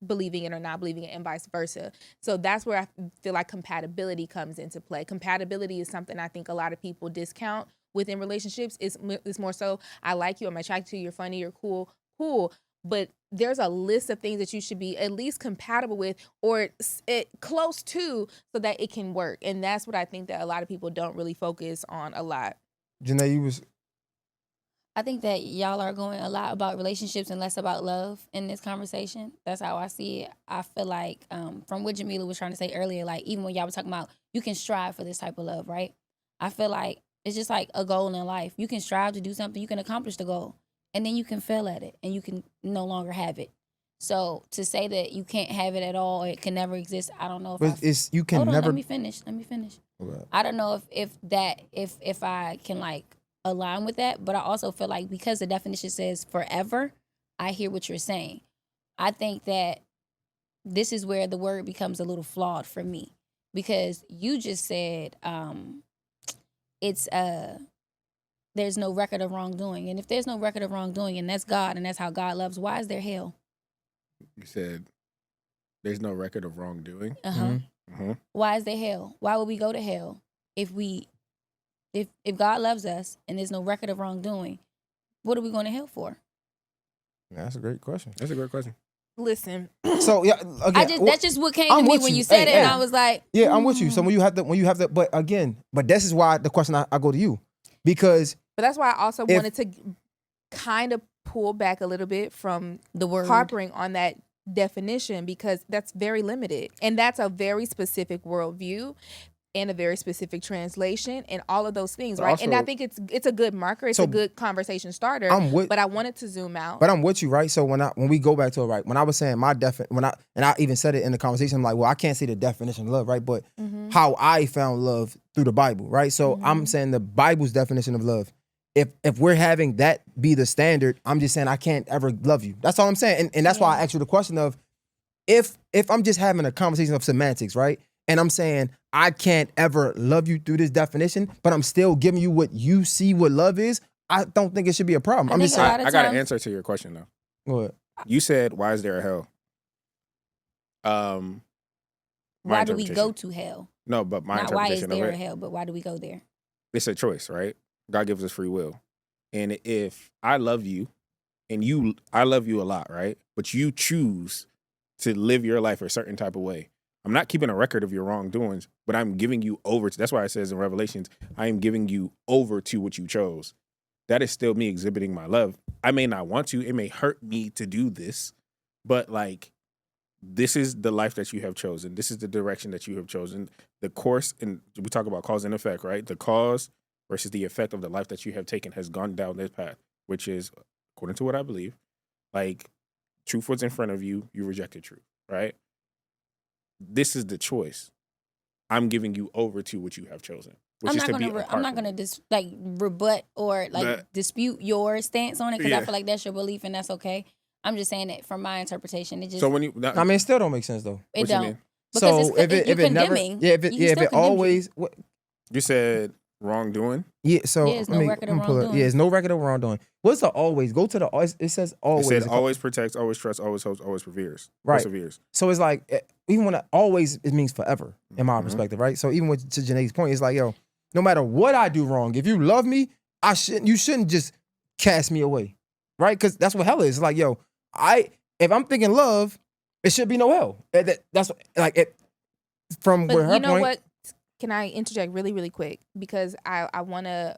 believing it or not believing it, and vice versa. So that's where I feel like compatibility comes into play. Compatibility is something I think a lot of people discount within relationships. It's more so, I like you, I'm attracted to you, you're funny, you're cool, but there's a list of things that you should be at least compatible with, or close to, so that it can work. And that's what I think that a lot of people don't really focus on a lot. Janae, you was I think that y'all are going a lot about relationships and less about love in this conversation. That's how I see it. I feel like from what Jamila was trying to say earlier, like even when y'all were talking about you can strive for this type of love, right? I feel like it's just like a goal in life. You can strive to do something, you can accomplish the goal, and then you can fail at it and you can no longer have it. So to say that you can't have it at all or it can never exist, I don't know if but it's you can hold on, never let me finish. Okay. I don't know if I can like align with that, but I also feel like because the definition says forever, I hear what you're saying. I think that this is where the word becomes a little flawed for me, because you just said it's there's no record of wrongdoing, and if there's no record of wrongdoing and that's God and that's how God loves, why is there hell? You said there's no record of wrongdoing. Why is there hell? Why would we go to hell if God loves us and there's no record of wrongdoing? What are we going to hell for? That's a great question. That's a great question. Listen, So yeah, again, That's just what came I'm to me with when you. you said Hey, it, and hey. I was like, yeah, I'm with you. So when you have the, but this is why the question I go to you, because but that's why I also If- wanted to kind of pull back a little bit from the word. harping on that definition because that's very limited. And that's a very specific worldview and a very specific translation and all of those things, But right? And I also- think it's a good marker. It's So, a good conversation starter. I'm with, But I wanted to zoom out. but I'm with you, right? So when we go back to it, right? When I was saying my and I even said it in the conversation, I'm like, well, I can't say the definition of love, right? But Mhm. how I found love through the Bible, right? So I'm Mhm. saying the Bible's definition of love. If we're having that be the standard, I'm just saying I can't ever love you. That's all I'm saying. And that's why I asked you the question of if I'm just having a conversation of semantics, right? And I'm saying I can't ever love you through this definition, but I'm still giving you what you see what love is, I don't think it should be a problem. I I'm think just a saying. lot of I got an times- answer to your question though. What? You said, "Why is there a hell?" My Why do we interpretation. go to hell? No, but my Not why is interpretation there of a it, hell, but why do we go there? it's a choice, right? God gives us free will, and if I love you, and I love you a lot, right? But you choose to live your life a certain type of way. I'm not keeping a record of your wrongdoings, but I'm giving you over to. That's why it says in Revelations, I am giving you over to what you chose. That is still me exhibiting my love. I may not want to. It may hurt me to do this, but like, this is the life that you have chosen. This is the direction that you have chosen. The course, and we talk about cause and effect, right? The cause versus the effect of the life that you have taken has gone down this path, which is, according to what I believe, like, truth was in front of you, you rejected truth, right? This is the choice. I'm giving you over to what you have chosen, which I'm is not to be gonna. apart I'm not from gonna rebut or like But- dispute your stance on it because I Yeah. feel like that's your belief and that's okay. I'm just saying that from my interpretation, it it. just So when you, I mean, it still don't make sense though. it what you don't. mean? Because So it's, you're never, condemning. yeah, if it, He yeah, if still it condemns you. always, what, You said wrongdoing. yeah. So Yeah, there's no record of pull it. wrongdoing. Yeah, there's no record of wrongdoing. What's the always? Go to the. It says always. It said always protects, always trusts, always hopes, always perseveres. Right. Perseveres. So it's like even when always it means forever in my Mhm. perspective, right? So even with to Janae's point, it's like yo, no matter what I do wrong, if you love me, you shouldn't just cast me away, right? Because that's what hell is. It's like yo, if I'm thinking love, it should be no hell. That's like it. From But where her you know point, what? Can I interject really, really quick? Because I want to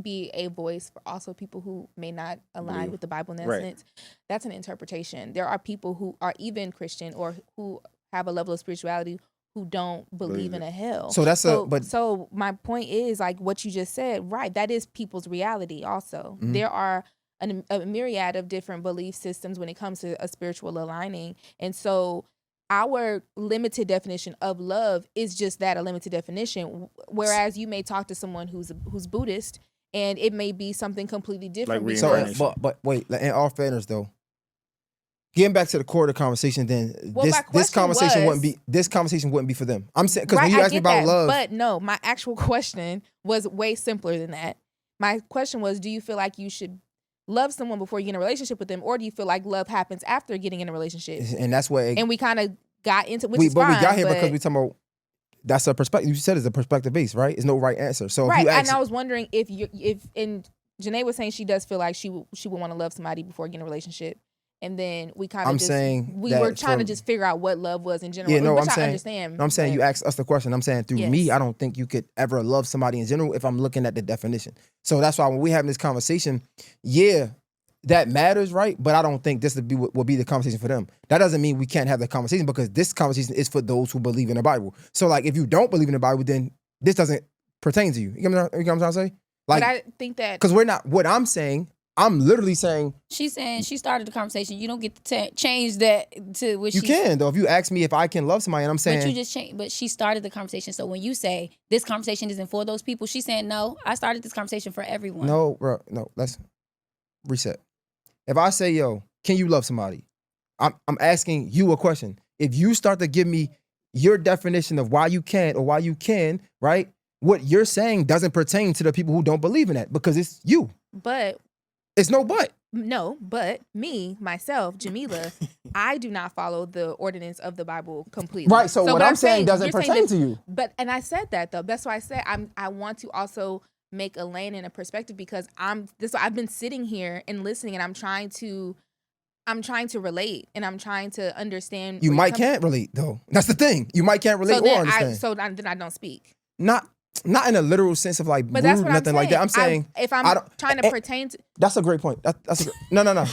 be a voice for also people who may not align Believe. with the Bible in that Right. sense. That's an interpretation. There are people who are even Christian or who have a level of spirituality who don't believe in it. a hell. So that's so my point is like what you just said, right? That is people's reality also. Mhm. There are a myriad of different belief systems when it comes to a spiritual aligning. And so our limited definition of love is just that, a limited definition. Whereas you may talk to someone who's Buddhist and it may be something completely different. Like because- so reincarnation. but wait, in all fairness though, getting back to the core of the conversation, then Well, my this question conversation was- wouldn't be for them. I'm saying because Right, when you I ask me get about that, love, but no, my actual question was way simpler than that. My question was, do you feel like you should love someone before you get in a relationship with them, or do you feel like love happens after getting in a relationship? and that's what And we kind of got into which we is fine, got here but, because we talking about that's a perspective. You said it's a perspective base, right? It's no right answer. So if right. you And ask, I was wondering if Janae was saying she does feel like she would want to love somebody before getting in a relationship. And then we kind I'm of saying we that were trying to from- just figure out what love was in general. Yeah, no, which I'm I saying- understand. I'm saying but- you asked us the question. I'm saying through me, Yes. I don't think you could ever love somebody in general if I'm looking at the definition. So that's why when we having this conversation, yeah, that matters, right? But I don't think this will be the conversation for them. That doesn't mean we can't have the conversation because this conversation is for those who believe in the Bible. So like, if you don't believe in the Bible, then this doesn't pertain to you. You know what I'm trying to say? But Like, I think that because we're not. What I'm saying, I'm literally saying she's saying she started the conversation. You don't get to change that to what you she can though. If you ask me if I can love somebody, and I'm saying But you just changed. But she started the conversation. So when you say this conversation isn't for those people, she's saying no. I started this conversation for everyone. no, bro, no. Let's reset. If I say, yo, can you love somebody? I'm asking you a question. If you start to give me your definition of why you can't or why you can, right? What you're saying doesn't pertain to the people who don't believe in that because it's you. but It's no but. no, but me, myself, Jamila, I do not follow the ordinance of the Bible completely. Right. So what but I'm saying doesn't you're saying pertain that- to you. But and I said that though. That's why I said I want to also make a lane and a perspective because I've been sitting here and listening and I'm trying to relate and I'm trying to understand. You where might you're coming- can't relate though. That's the thing. You might can't relate So or then understand. then I don't speak. Not not in a literal sense of like But rude, that's what nothing I'm like that. I'm saying. saying If I I'm don't- trying to pertain to, that's a great point. That's a great, no.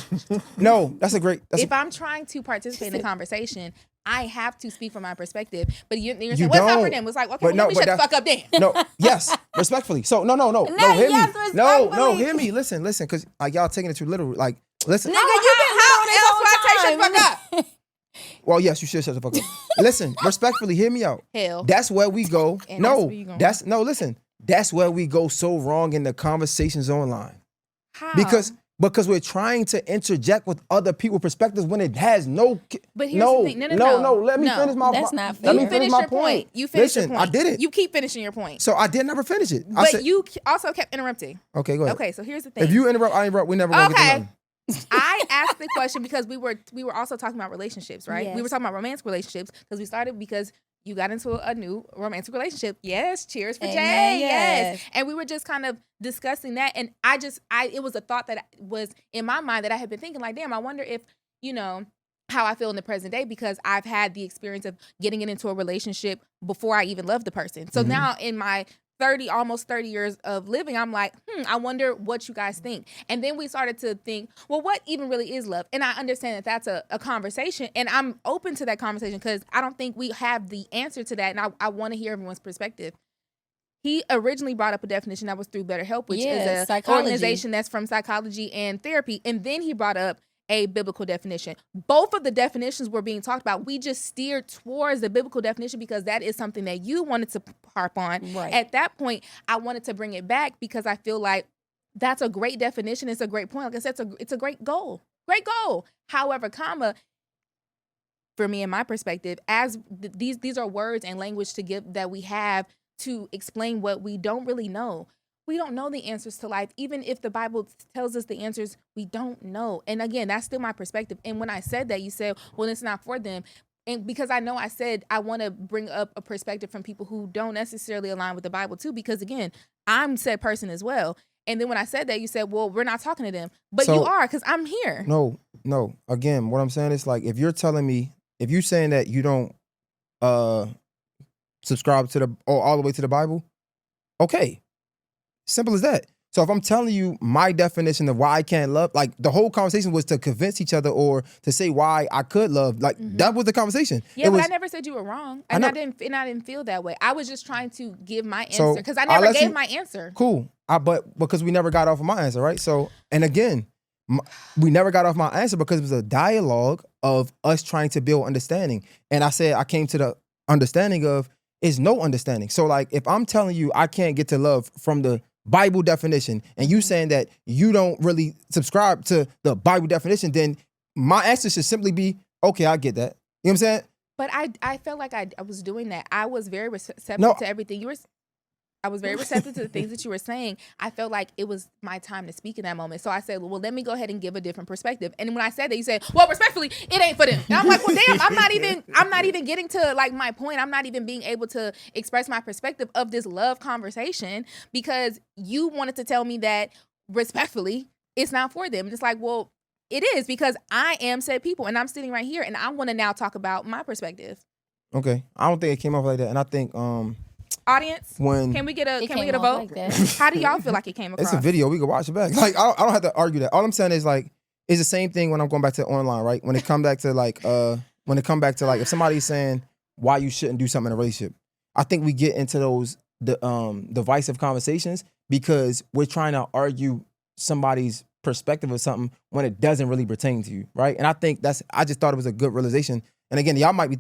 No, that's a great. That's if I'm trying to participate in the conversation, I have to speak from my perspective. But you're You saying, what's up for don't. them? It's like, okay, But well, no, let me but shut the that- fuck up then. no, yes, respectfully. So no, hear yes, me. No, respectfully. hear me. Listen, because like y'all taking it too literal. Like, listen. Nigga, you been How little else would I this take whole the fuck time. up? Well, yes, you should shut the fuck up. Listen, respectfully, hear me out. Hell. That's where we go. And that's No, where you going. listen. That's where we go so wrong in the conversations online. How? Because we're trying to interject with other people's perspectives when it has no. But here's the thing. No. Let me No. finish my. That's not Let fair. me You finish finished my your point. You finished Listen, your point. I did it. You keep finishing your point. So I did never finish it. I But said, you also kept interrupting. okay, go ahead. Okay, so here's the thing. If you interrupt, I interrupt. We never gonna get to Okay. nothing. I asked the question because we were also talking about relationships, right? We were Yes. talking about romantic relationships because we started because you got into a new romantic relationship. Yes, cheers for Amen, Jay. yes. Yes. And we were just kind of discussing that. And it was a thought that was in my mind that I had been thinking like, damn, I wonder if, how I feel in the present day because I've had the experience of getting into a relationship before I even loved the person. So now in my almost 30 years of living, I'm like, I wonder what you guys think. And then we started to think, well, what even really is love? And I understand that that's a conversation, and I'm open to that conversation because I don't think we have the answer to that, and I want to hear everyone's perspective. He originally brought up a definition that was through BetterHelp, which is a psychology. organization that's from psychology and therapy. And then he brought up a biblical definition. Both of the definitions were being talked about. We just steered towards the biblical definition because that is something that you wanted to harp on. Right. At that point, I wanted to bring it back because I feel like that's a great definition. It's a great point. Like I said, it's a great goal. Great goal. However, for me and my perspective, as these are words and language to give that we have to explain what we don't really know. We don't know the answers to life. Even if the Bible tells us the answers, we don't know. And again, that's still my perspective. And when I said that, you said, well, it's not for them. And because I know I said I want to bring up a perspective from people who don't necessarily align with the Bible too, because again, I'm said person as well. And then when I said that, you said, well, we're not talking to them. But So- you are, because I'm here. No. Again, what I'm saying is like if you're saying that you don't subscribe to all the way to the Bible, okay. Simple as that. So if I'm telling you my definition of why I can't love, like the whole conversation was to convince each other or to say why I could love. Like that was the conversation. Yeah, It but was, I never said you were wrong. I And know- I didn't feel that way. I was just trying to give my So, answer because I I'll never let gave you- my answer. cool. But because we never got off of my answer, right? So, and again, we never got off my answer because it was a dialogue of us trying to build understanding. And I said I came to the understanding of is no understanding. So like if I'm telling you I can't get to love from the Bible definition and you saying that you don't really subscribe to the Bible definition, then my answer should simply be, okay, I get that. You know what I'm saying? But I felt like I was doing that. I was very receptive No. to everything you were. I was very receptive to the things that you were saying. I felt like it was my time to speak in that moment. So I said, well, let me go ahead and give a different perspective. And when I said that, you said, well, respectfully, it ain't for them. And I'm like, well, damn, I'm not even getting to like my point. I'm not even being able to express my perspective of this love conversation because you wanted to tell me that respectfully, it's not for them. And it's like, well, it is because I am said people and I'm sitting right here and I want to now talk about my perspective. Okay. I don't think it came off like that. And I think Audience, when can we get a It came vote? off like that. How do y'all feel like it came across? it's a video, we can watch it back. Like I don't have to argue that. All I'm saying is like it's the same thing when I'm going back to online, right? When it come back to like if somebody's saying why you shouldn't do something in a relationship, I think we get into those divisive conversations because we're trying to argue somebody's perspective of something when it doesn't really pertain to you, right? And I think I just thought it was a good realization. And again, y'all might be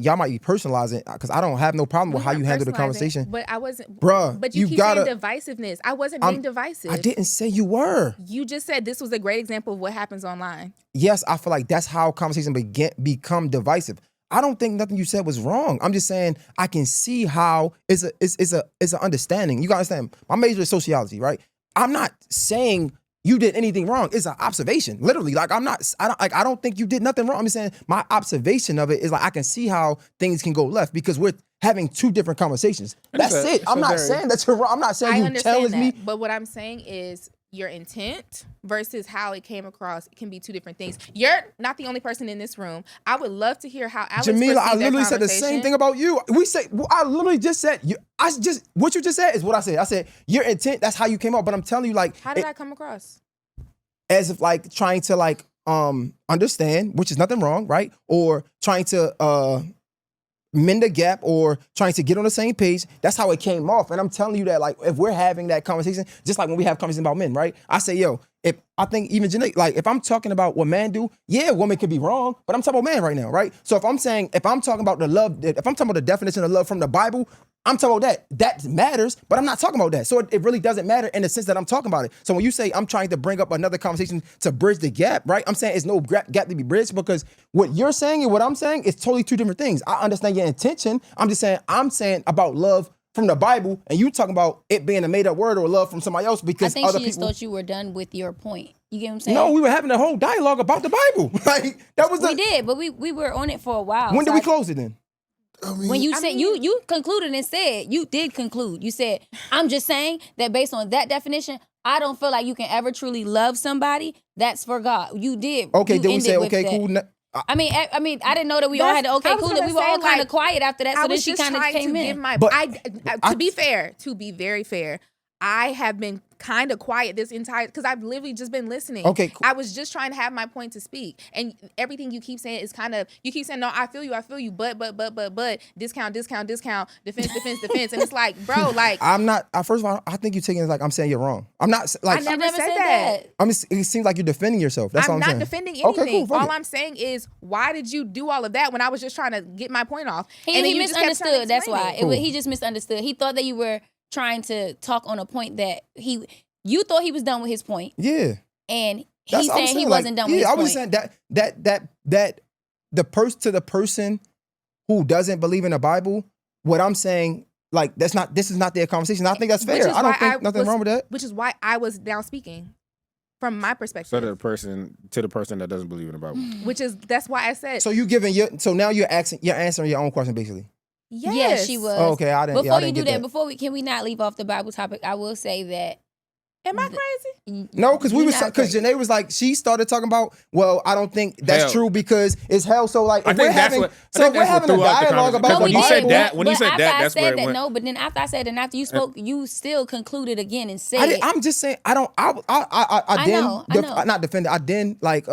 y'all might be personalizing because I don't have no problem with how you handle the conversation. But I wasn't, Bruh, But you keep saying divisiveness. I wasn't being divisive. I didn't say you were. You just said this was a great example of what happens online. Yes, I feel like that's how conversations become divisive. I don't think nothing you said was wrong. I'm just saying I can see how it's an understanding. You gotta understand. My major is sociology, right? I'm not saying you did anything wrong. It's an observation, literally. Like I don't think you did nothing wrong. I'm just saying my observation of it is like I can see how things can go left because we're having two different conversations. That's it. I'm not saying that you're wrong. I'm not saying I you understand challenge me. that. But what I'm saying is your intent versus how it came across can be two different things. You're not the only person in this room. I would love to hear how Alex Jamila, I perceived that literally said the same conversation. thing about you. I literally just said what you just said is what I said. I said your intent. That's how you came out. But I'm telling you, like, How did I come across? as if like trying to like understand, which is nothing wrong, right? Or trying to mend the gap or trying to get on the same page. That's how it came off. And I'm telling you that, like, if we're having that conversation, just like when we have conversations about men, right? I say, yo, if I think even Janae, like, if I'm talking about what men do, yeah, woman could be wrong, but I'm talking about man right now, right? So if I'm talking about the love, if I'm talking about the definition of love from the Bible, I'm talking about that. That matters, but I'm not talking about that. So it really doesn't matter in the sense that I'm talking about it. So when you say I'm trying to bring up another conversation to bridge the gap, right? I'm saying it's no gap to be bridged because what you're saying and what I'm saying is totally two different things. I understand your intention. I'm saying about love from the Bible, and you talking about it being a made up word or love from somebody else I because think other she just people. thought you were done with your point. You get what I'm saying? No, we were having a whole dialogue about the Bible. Like that was we did, but we were on it for a while. When So did we I- close it then? When you said you concluded and said you did conclude. You said, I'm just saying that based on that definition, I don't feel like you can ever truly love somebody. That's for God. You did. Okay, you then we ended say with okay, that. cool. I mean, I didn't know that we all had to I okay, was cool. gonna We were say, all kind like, of quiet after that. I So then was she just kind of trying came to in. give my. But To be very fair, I have been kind of quiet this entire because I've literally just been listening. Okay, cool. I was just trying to have my point to speak, and everything you keep saying is kind of you keep saying no, I feel you, but discount, defense, and it's like, bro, like I'm not. First of all, I think you're taking it like I'm saying you're wrong. I'm not like. I never Never said said that. that. I mean, it seems like you're defending yourself. That's all I'm I'm not saying. defending anything. Okay, cool. Fuck All it. I'm saying is, why did you do all of that when I was just trying to get my point off? He then you just kept trying to misunderstood. That's explain why. it. Cool. He just misunderstood. He thought that you were trying to talk on a point that you thought he was done with his point, Yeah. and That's he's what I'm saying he like, wasn't done with his I point. was saying that the person who doesn't believe in the Bible, what I'm saying, like this is not their conversation. I think that's Which fair. is I don't why think nothing was- wrong with that. Which is why I was now speaking from my perspective. So the person that doesn't believe in the Bible. That's why I said So you giving now you're answering your own question basically. yes. Yeah, she was. Oh, okay, I didn't. Before I you didn't do get that, can we not leave off the Bible topic? I will say that. Am I crazy? No, because You're not crazy. Janae was like, she started talking about, well, I don't think that's Hell. true because it's hell. So like, I if think we're that's having, what- I so think if we're that's what having a threw out the dialogue conversation. about No, the we When you said did. that- when you but said after that, I that's said where it that, went. no. But then after I said, and after you spoke, you still concluded again and said, I'm just saying, I I didn't, know, I know. not defend it. I didn't like,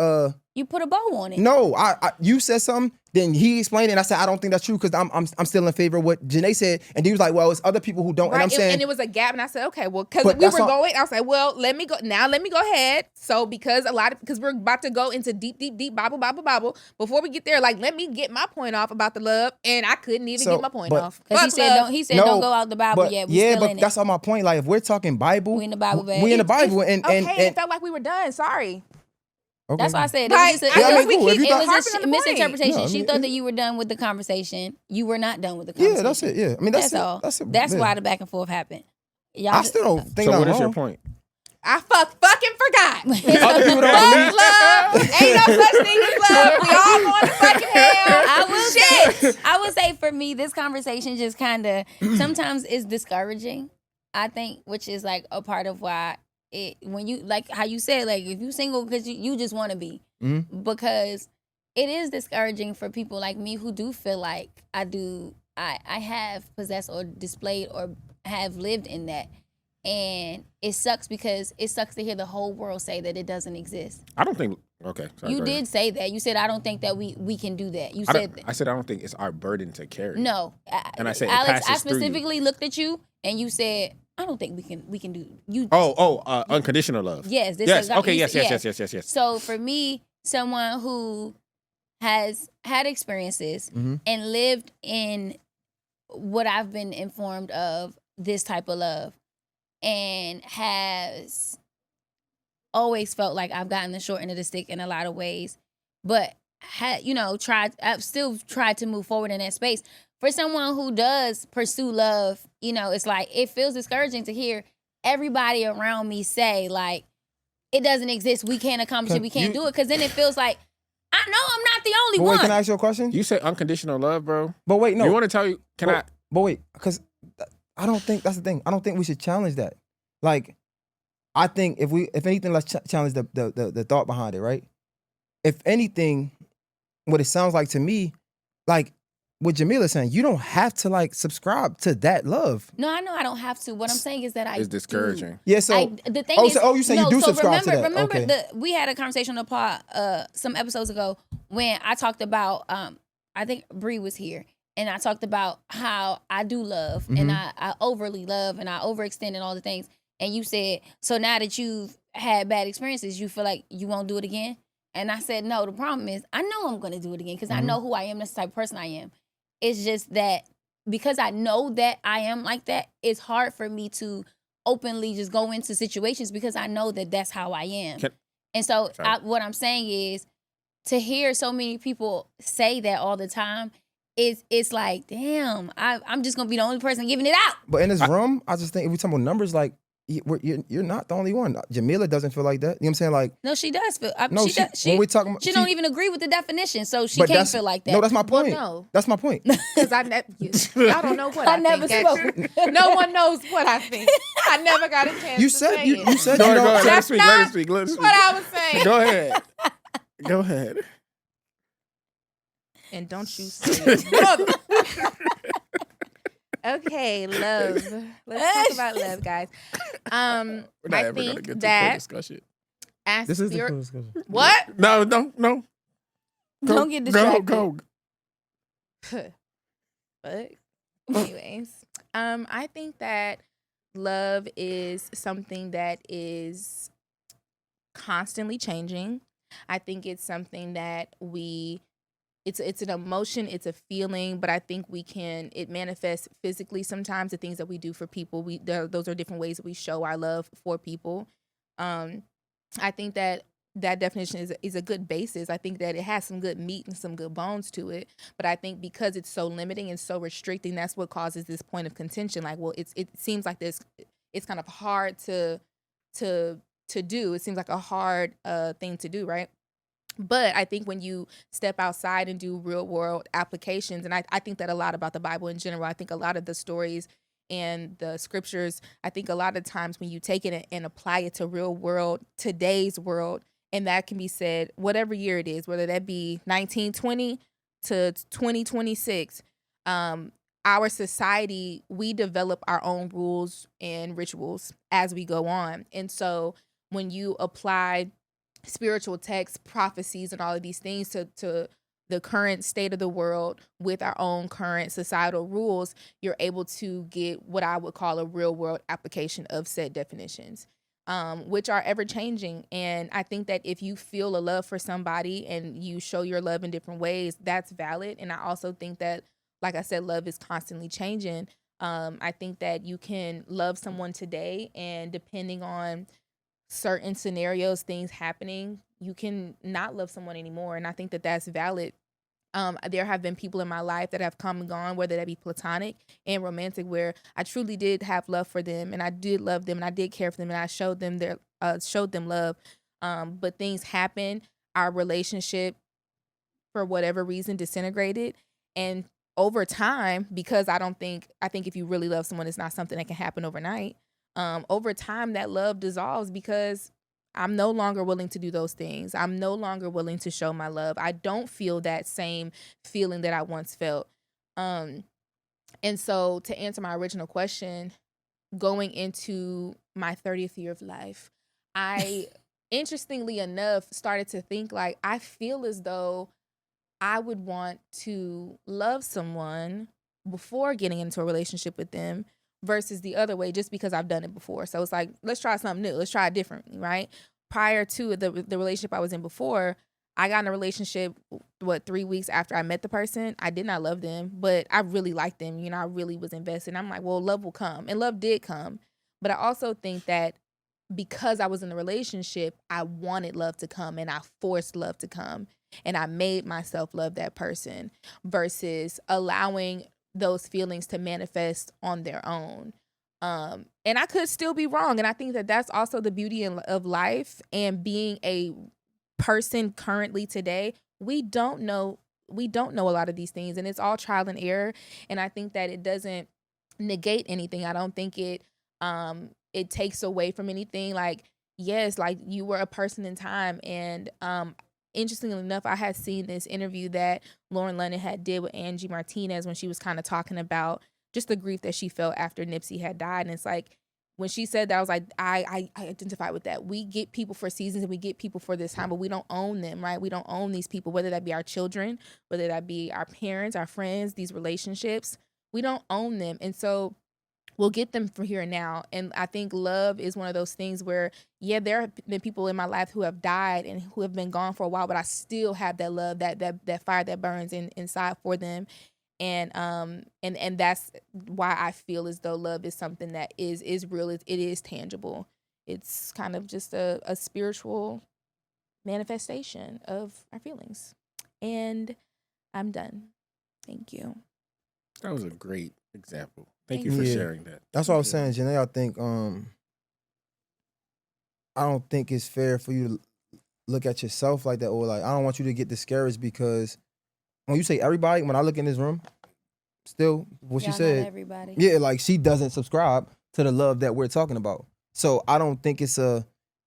you put a bow on it. no, you said something, then he explained it, and I said, I don't think that's true because I'm still in favor of what Janae said. And he was like, well, it's other people who don't. Right. And I'm saying, and it was a gap, and I said, okay, well, because But we that's were not- going, I was like, well, let me go ahead. So because we're about to go into deep Bible. Before we get there, like, let me get my point off about the love, and I couldn't even So, get my point but- off. Because Fuck love. he said No, don't go out the Bible but yet. We yeah, still but in that's it. all my point. Like, if we're talking Bible, We in the Bible, babe. we in the Bible, and it felt like we were done. Sorry. okay. That's why I said Like, it was just Yeah, I mean, it cool. If you it thought- was harping a on the point. misinterpretation. No, I She mean, thought it- that you were done with the conversation. You were not done with the conversation. Yeah, that's it. Yeah, I mean, that's all. That's it. That's yeah. why the back and forth happened. Y'all I still don't think So I'm what is your wrong. point? I fucking forgot. Other people don't Fuck believe. love. Ain't no such thing as love. We all going to fucking hell. I will say, I would say for me, this conversation just kind of sometimes is discouraging. I think, which is like a part of why when you like how you said, like if you single because you just want to be, because it is discouraging for people like me who do feel like I have possessed or displayed or have lived in that. And it sucks because it sucks to hear the whole world say that it doesn't exist. I don't think. Okay, sorry, You go ahead. did say that. You said, I don't think that we can do that. You I said don't- I said I don't think it's our burden to carry. no. And I said it Alex, I passes through you. specifically looked at you and you said, I don't think we can do you. Unconditional love. Yes. This Yes. is- Okay. you Yes. said- Yes. So for me, someone who has had experiences Mhm. and lived in what I've been informed of this type of love and has always felt like I've gotten the short end of the stick in a lot of ways, but I've still tried to move forward in that space. For someone who does pursue love, it's like it feels discouraging to hear everybody around me say like it doesn't exist, we can't accomplish it, we can't do it, because then it feels like I know I'm not the only But one. wait, can I ask you a question? You say unconditional love, bro. But wait, no. You want to tell you? Can I? But wait, because I don't think that's the thing. I don't think we should challenge that. Like, I think if anything, let's challenge the thought behind it, right? If anything, what it sounds like to me, like what Jamila saying, you don't have to like subscribe to that love. No, I know I don't have to. What I'm saying is that I It's do. discouraging. Yeah, so The thing oh, is, so you saying you do subscribe to that? Remember, Okay. we had a conversation on the pod some episodes ago when I talked about I think Bree was here, and I talked about how I do love and I overly love and I overextend and all the things. And you said, so now that you've had bad experiences, you feel like you won't do it again? And I said, no, the problem is I know I'm going to do it again because I know who I am. That's the type of person I am. It's just that because I know that I am like that, it's hard for me to openly just go into situations because I know that that's how I am. And so what I'm saying is to hear so many people say that all the time, it's like, damn, I'm just going to be the only person giving it out. But in this room, I just think if we're talking about numbers, like you're not the only one. Jamila doesn't feel like that. You know what I'm saying? Like, No, she does feel. no, when we're talking about, she don't even agree with the definition, so she but can't that's- feel like that. No, that's my point. no. That's my point. Because I don't know what I I never think. spoke. Actually. No one knows what I think. I never got a chance You to said say you it. said Go you ahead, don't. go ahead. Let her That's speak. Let her not speak. Let her speak. what I was saying. Go ahead. Go ahead. And don't you say it, brother. Okay, love. Let's talk about love, guys. We're not I ever gonna think get to that full discussion. as This is the spirit- cool discussion. what? No. Don't get distracted. Go. But anyways, I think that love is something that is constantly changing. I think it's something that it's an emotion, it's a feeling, but I think it manifests physically sometimes, the things that we do for people. Those are different ways that we show our love for people. I think that definition is a good basis. I think that it has some good meat and some good bones to it. But I think because it's so limiting and so restricting, that's what causes this point of contention. Like, well, it seems like it's kind of hard to do. It seems like a hard thing to do, right? But I think when you step outside and do real world applications, and I think that a lot about the Bible in general, I think a lot of the stories and the scriptures, I think a lot of times when you take it and apply it to real world, today's world, and that can be said whatever year it is, whether that be 1920 to 2026, our society, we develop our own rules and rituals as we go on. And so when you apply spiritual texts, prophecies, and all of these things to the current state of the world with our own current societal rules, you're able to get what I would call a real world application of said definitions, which are ever changing. And I think that if you feel a love for somebody and you show your love in different ways, that's valid. And I also think that, like I said, love is constantly changing. I think that you can love someone today, and depending on certain scenarios, things happening, you can not love someone anymore. And I think that that's valid. There have been people in my life that have come and gone, whether that be platonic and romantic, where I truly did have love for them, and I did love them, and I did care for them, and I showed them love. But things happen. Our relationship, for whatever reason, disintegrated. And over time, because I think if you really love someone, it's not something that can happen overnight. Over time, that love dissolves because I'm no longer willing to do those things. I'm no longer willing to show my love. I don't feel that same feeling that I once felt. And so to answer my original question, going into my 30th year of life, I, interestingly enough, started to think like, I feel as though I would want to love someone before getting into a relationship with them versus the other way, just because I've done it before. So it's like, let's try something new. Let's try it differently, right? Prior to the relationship I was in before, I got in a relationship, 3 weeks after I met the person. I did not love them, but I really liked them. You know, I really was invested. I'm like, well, love will come. And love did come. But I also think that because I was in a relationship, I wanted love to come, and I forced love to come. And I made myself love that person versus allowing those feelings to manifest on their own. And I could still be wrong. And I think that that's also the beauty of life and being a person currently today. We don't know a lot of these things, and it's all trial and error. And I think that it doesn't negate anything. I don't think it it takes away from anything. Like, yes, like you were a person in time. And interestingly enough, I had seen this interview that Lauren London had did with Angie Martinez when she was kind of talking about just the grief that she felt after Nipsey had died. And it's like, when she said that, I was like, I identify with that. We get people for seasons and we get people for this time, but we don't own them, right? We don't own these people, whether that be our children, whether that be our parents, our friends, these relationships. We don't own them. And so we'll get them from here and now. And I think love is one of those things where, yeah, there have been people in my life who have died and who have been gone for a while, but I still have that love, that fire that burns inside for them. And that's why I feel as though love is something that is real. It is tangible. It's kind of just a spiritual manifestation of our feelings. And I'm done. Thank you. That was a great example. Thank you Thank for you. sharing that. That's what I was saying, Janae. I think I don't think it's fair for you to look at yourself like that, or like I don't want you to get discouraged because when you say everybody, when I look in this room, still what Y'all she said, not everybody. yeah, like she doesn't subscribe to the love that we're talking about. So I don't think it's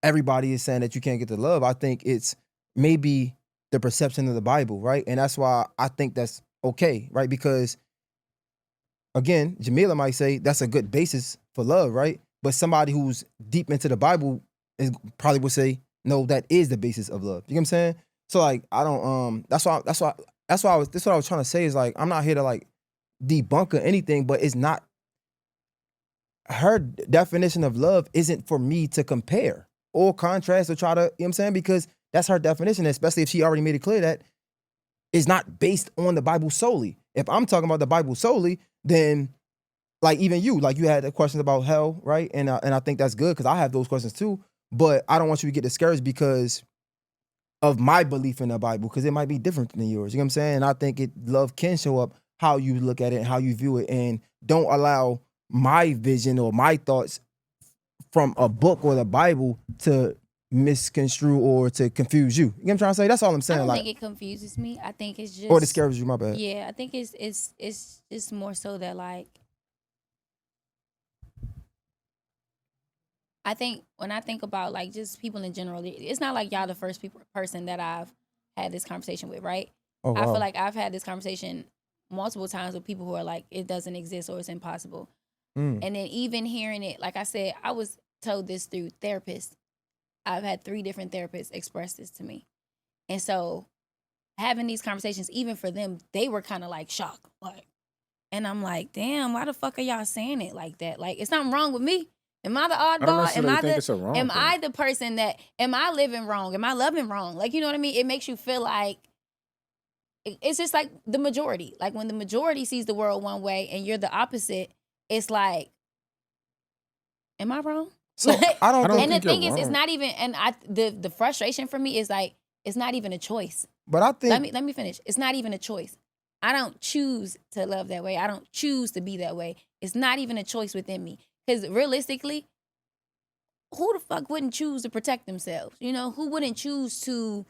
everybody is saying that you can't get the love. I think it's maybe the perception of the Bible, right? And that's why I think that's okay, right? Because again, Jamila might say that's a good basis for love, right? But somebody who's deep into the Bible probably would say, no, that is the basis of love. You know what I'm saying? So like, I don't. That's why I was. This is what I was trying to say is like, I'm not here to like debunk or anything, but it's not. Her definition of love isn't for me to compare or contrast or try to. You know what I'm saying? Because that's her definition, especially if she already made it clear that it's not based on the Bible solely. If I'm talking about the Bible solely, then like even you had the questions about hell, right? And I think that's good because I have those questions too. But I don't want you to get discouraged because of my belief in the Bible, because it might be different than yours. You know what I'm saying? And I think love can show up how you look at it and how you view it, and don't allow my vision or my thoughts from a book or the Bible to misconstrue or to confuse you. You know what I'm trying to say? That's all I'm I saying. don't Like, think it confuses me. I think it's just or discourages you. My bad. Yeah, I think it's just more so that like I think when I think about like just people in general, it's not like y'all the first person that I've had this conversation with, right? Oh, wow. I feel like I've had this conversation multiple times with people who are like, it doesn't exist or it's impossible. Mm. And then even hearing it, like I said, I was told this through therapists. I've had 3 different therapists express this to me. And so having these conversations, even for them, they were kind of like shocked. Like, and I'm like, damn, why the fuck are y'all saying it like that? Like, it's something wrong with me. Am I the I don't oddball? necessarily think it's a wrong Am thing. I the person that, am I living wrong? Am I loving wrong? Like, you know what I mean? It makes you feel like, it's just like the majority. Like when the majority sees the world one way and you're the opposite, it's like, am I wrong? So I don't think. And the think you're thing is, it's wrong. not even, and the frustration for me is like, it's not even a choice. But I think. Let me finish. It's not even a choice. I don't choose to love that way. I don't choose to be that way. It's not even a choice within me. Because realistically, who the fuck wouldn't choose to protect themselves? You know, who wouldn't choose to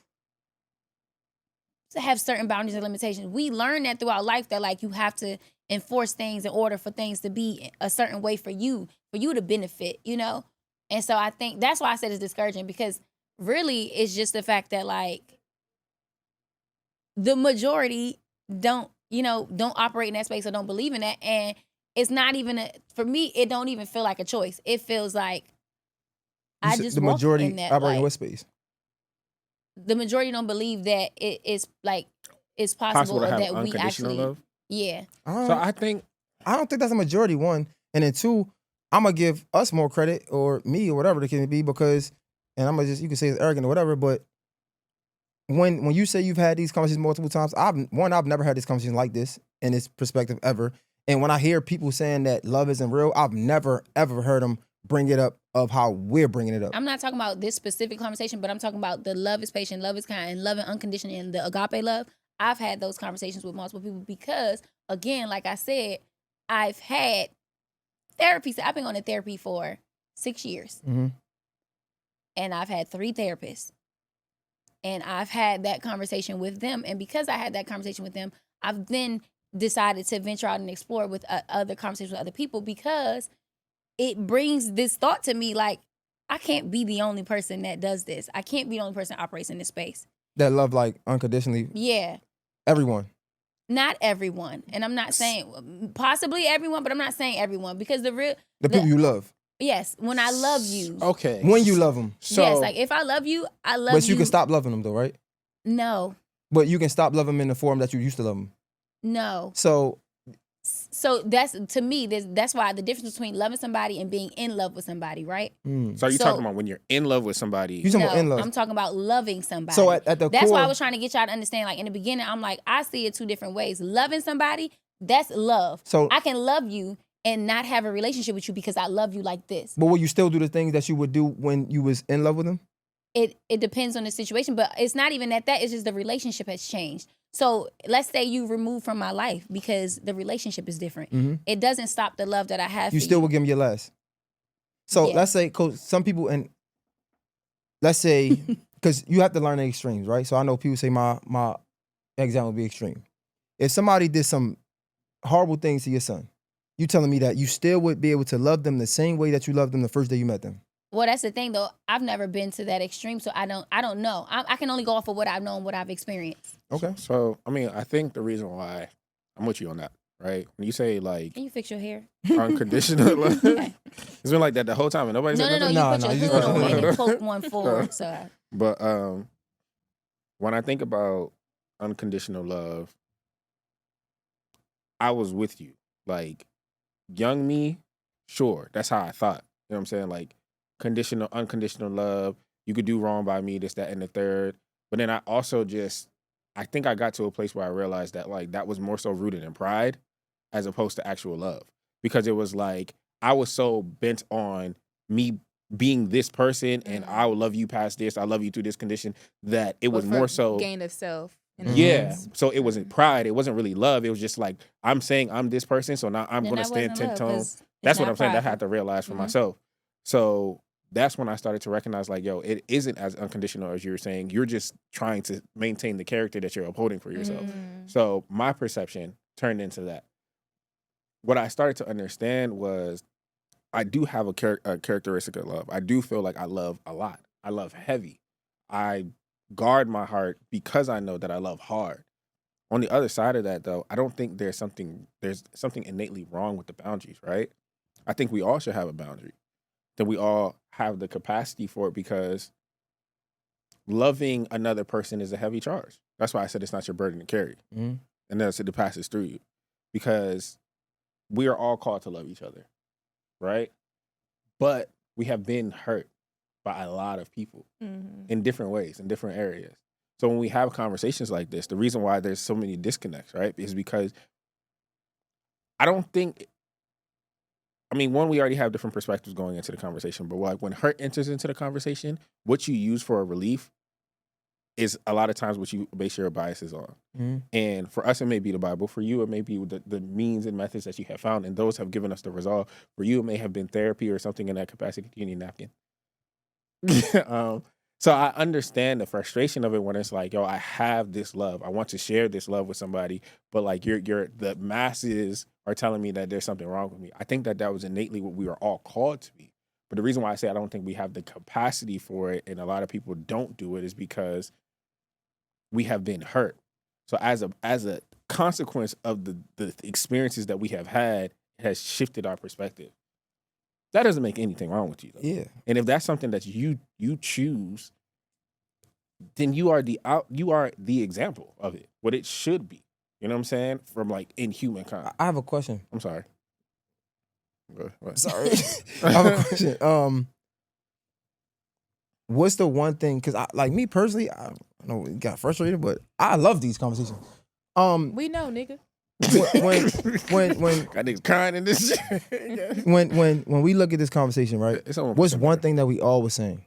have certain boundaries and limitations? We learn that throughout life that like you have to enforce things in order for things to be a certain way for you to benefit, you know? And so I think that's why I said it's discouraging, because really it's just the fact that like the majority don't operate in that space or don't believe in that. And it's not even for me, it don't even feel like a choice. It feels like You I said just the walk majority in that, operate in like, what space? the majority don't believe that it's possible Possible to or have that we unconditional actually love. yeah. So I think I don't think that's a majority, one. And then 2, I'm gonna give us more credit, or me, or whatever it can be, because, and I'm gonna just, you can say it's arrogant or whatever, but when you say you've had these conversations multiple times, I've never had this conversation like this in this perspective ever. And when I hear people saying that love isn't real, I've never ever heard them bring it up of how we're bringing it up. I'm not talking about this specific conversation, but I'm talking about the love is patient, love is kind, and love and unconditional, and the agape love. I've had those conversations with multiple people because, again, like I said, I've had therapy. So I've been going to therapy for 6 years. Mm-hmm. And I've had 3 therapists. And I've had that conversation with them. And because I had that conversation with them, I've then decided to venture out and explore with other conversations with other people, because it brings this thought to me like, I can't be the only person that does this. I can't be the only person that operates in this space. That love like unconditionally Yeah. everyone. Not everyone. And I'm not saying possibly everyone, but I'm not saying everyone because The people you love. yes, when I love you. Okay. When you love them. So, yes, like if I love you, I love But you. you can stop loving them though, right? No. But you can stop loving them in the form that you used to love them. No. So So that's to me, that's why the difference between loving somebody and being in love with somebody, right? So are you So- talking about when you're in love with somebody? you talking about in love. I'm talking about loving somebody. So at the That's core, why I was trying to get y'all to understand. Like in the beginning, I'm like, I see it two different ways. Loving somebody, that's love. So- I can love you and not have a relationship with you because I love you like this. but will you still do the things that you would do when you was in love with them? It depends on the situation, but it's not even that. It's just the relationship has changed. So let's say you remove from my life because the relationship is different. Mhm. It doesn't stop the love that I have. You for still you. would give them your last. So Yeah. let's say, cause some people, and let's say, because you have to learn the extremes, right? So I know people say my example would be extreme. If somebody did some horrible things to your son, you telling me that you still would be able to love them the same way that you loved them the first day you met them? Well, that's the thing though. I've never been to that extreme, so I don't know. I can only go off of what I've known, what I've experienced. Okay. So, I mean, I think the reason why I'm with you on that, right? When you say like Can you fix your hair? unconditional love, it's been like that the whole time and nobody No, said no, no. nothing. You No, put no, your you hood just- on and you poked one forward. So But when I think about unconditional love, I was with you. Like young me, sure, that's how I thought. You know what I'm saying? Like unconditional love. You could do wrong by me, this, that, and the third. But then I also I think I got to a place where I realized that like that was more so rooted in pride as opposed to actual love. Because it was like I was so bent on me being this person and I will love you past this, I love you through this condition, that it was But for more so gain of self. in a yeah. sense. So it wasn't pride, it wasn't really love. It was just like I'm saying I'm this person, so now I'm then gonna that stand wasn't 10 love, toes. 'cause it's That's what not I'm saying. That I prideful. had to realize for Mhm. myself. So that's when I started to recognize, like, yo, it isn't as unconditional as you were saying. You're just trying to maintain the character that you're upholding for yourself. Mm. So my perception turned into that. What I started to understand was I do have a characteristic of love. I do feel like I love a lot. I love heavy. I guard my heart because I know that I love hard. On the other side of that, though, I don't think there's something innately wrong with the boundaries, right? I think we all should have a boundary. Then we all have the capacity for it because loving another person is a heavy charge. That's why I said it's not your burden to carry. Mhm. And that's it passes through you. Because we are all called to love each other, right? But we have been hurt by a lot of people Mhm. in different ways, in different areas. So when we have conversations like this, the reason why there's so many disconnects, right, is because I don't think, I mean, one, we already have different perspectives going into the conversation, but like when hurt enters into the conversation, what you use for a relief is a lot of times what you base your biases on. Mhm. And for us, it may be the Bible. For you, it may be the means and methods that you have found, and those have given us the resolve. For you, it may have been therapy or something in that capacity. You need a napkin. So I understand the frustration of it when it's like, yo, I have this love. I want to share this love with somebody, but like the masses are telling me that there's something wrong with me. I think that was innately what we are all called to be. But the reason why I say I don't think we have the capacity for it, and a lot of people don't do it, is because we have been hurt. So as a consequence of the experiences that we have had, it has shifted our perspective. That doesn't make anything wrong with you, though. Yeah. And if that's something that you choose, then you are the example of it. What it should be. You know what I'm saying? From like in humankind. I have a question. I'm sorry. What? Sorry. I have a question. What's the one thing? Because like me personally, I know we got frustrated, but I love these conversations. We know, nigga. when Got niggas crying in this shit. when we look at this conversation, right? It's on What's one thing that we all were saying?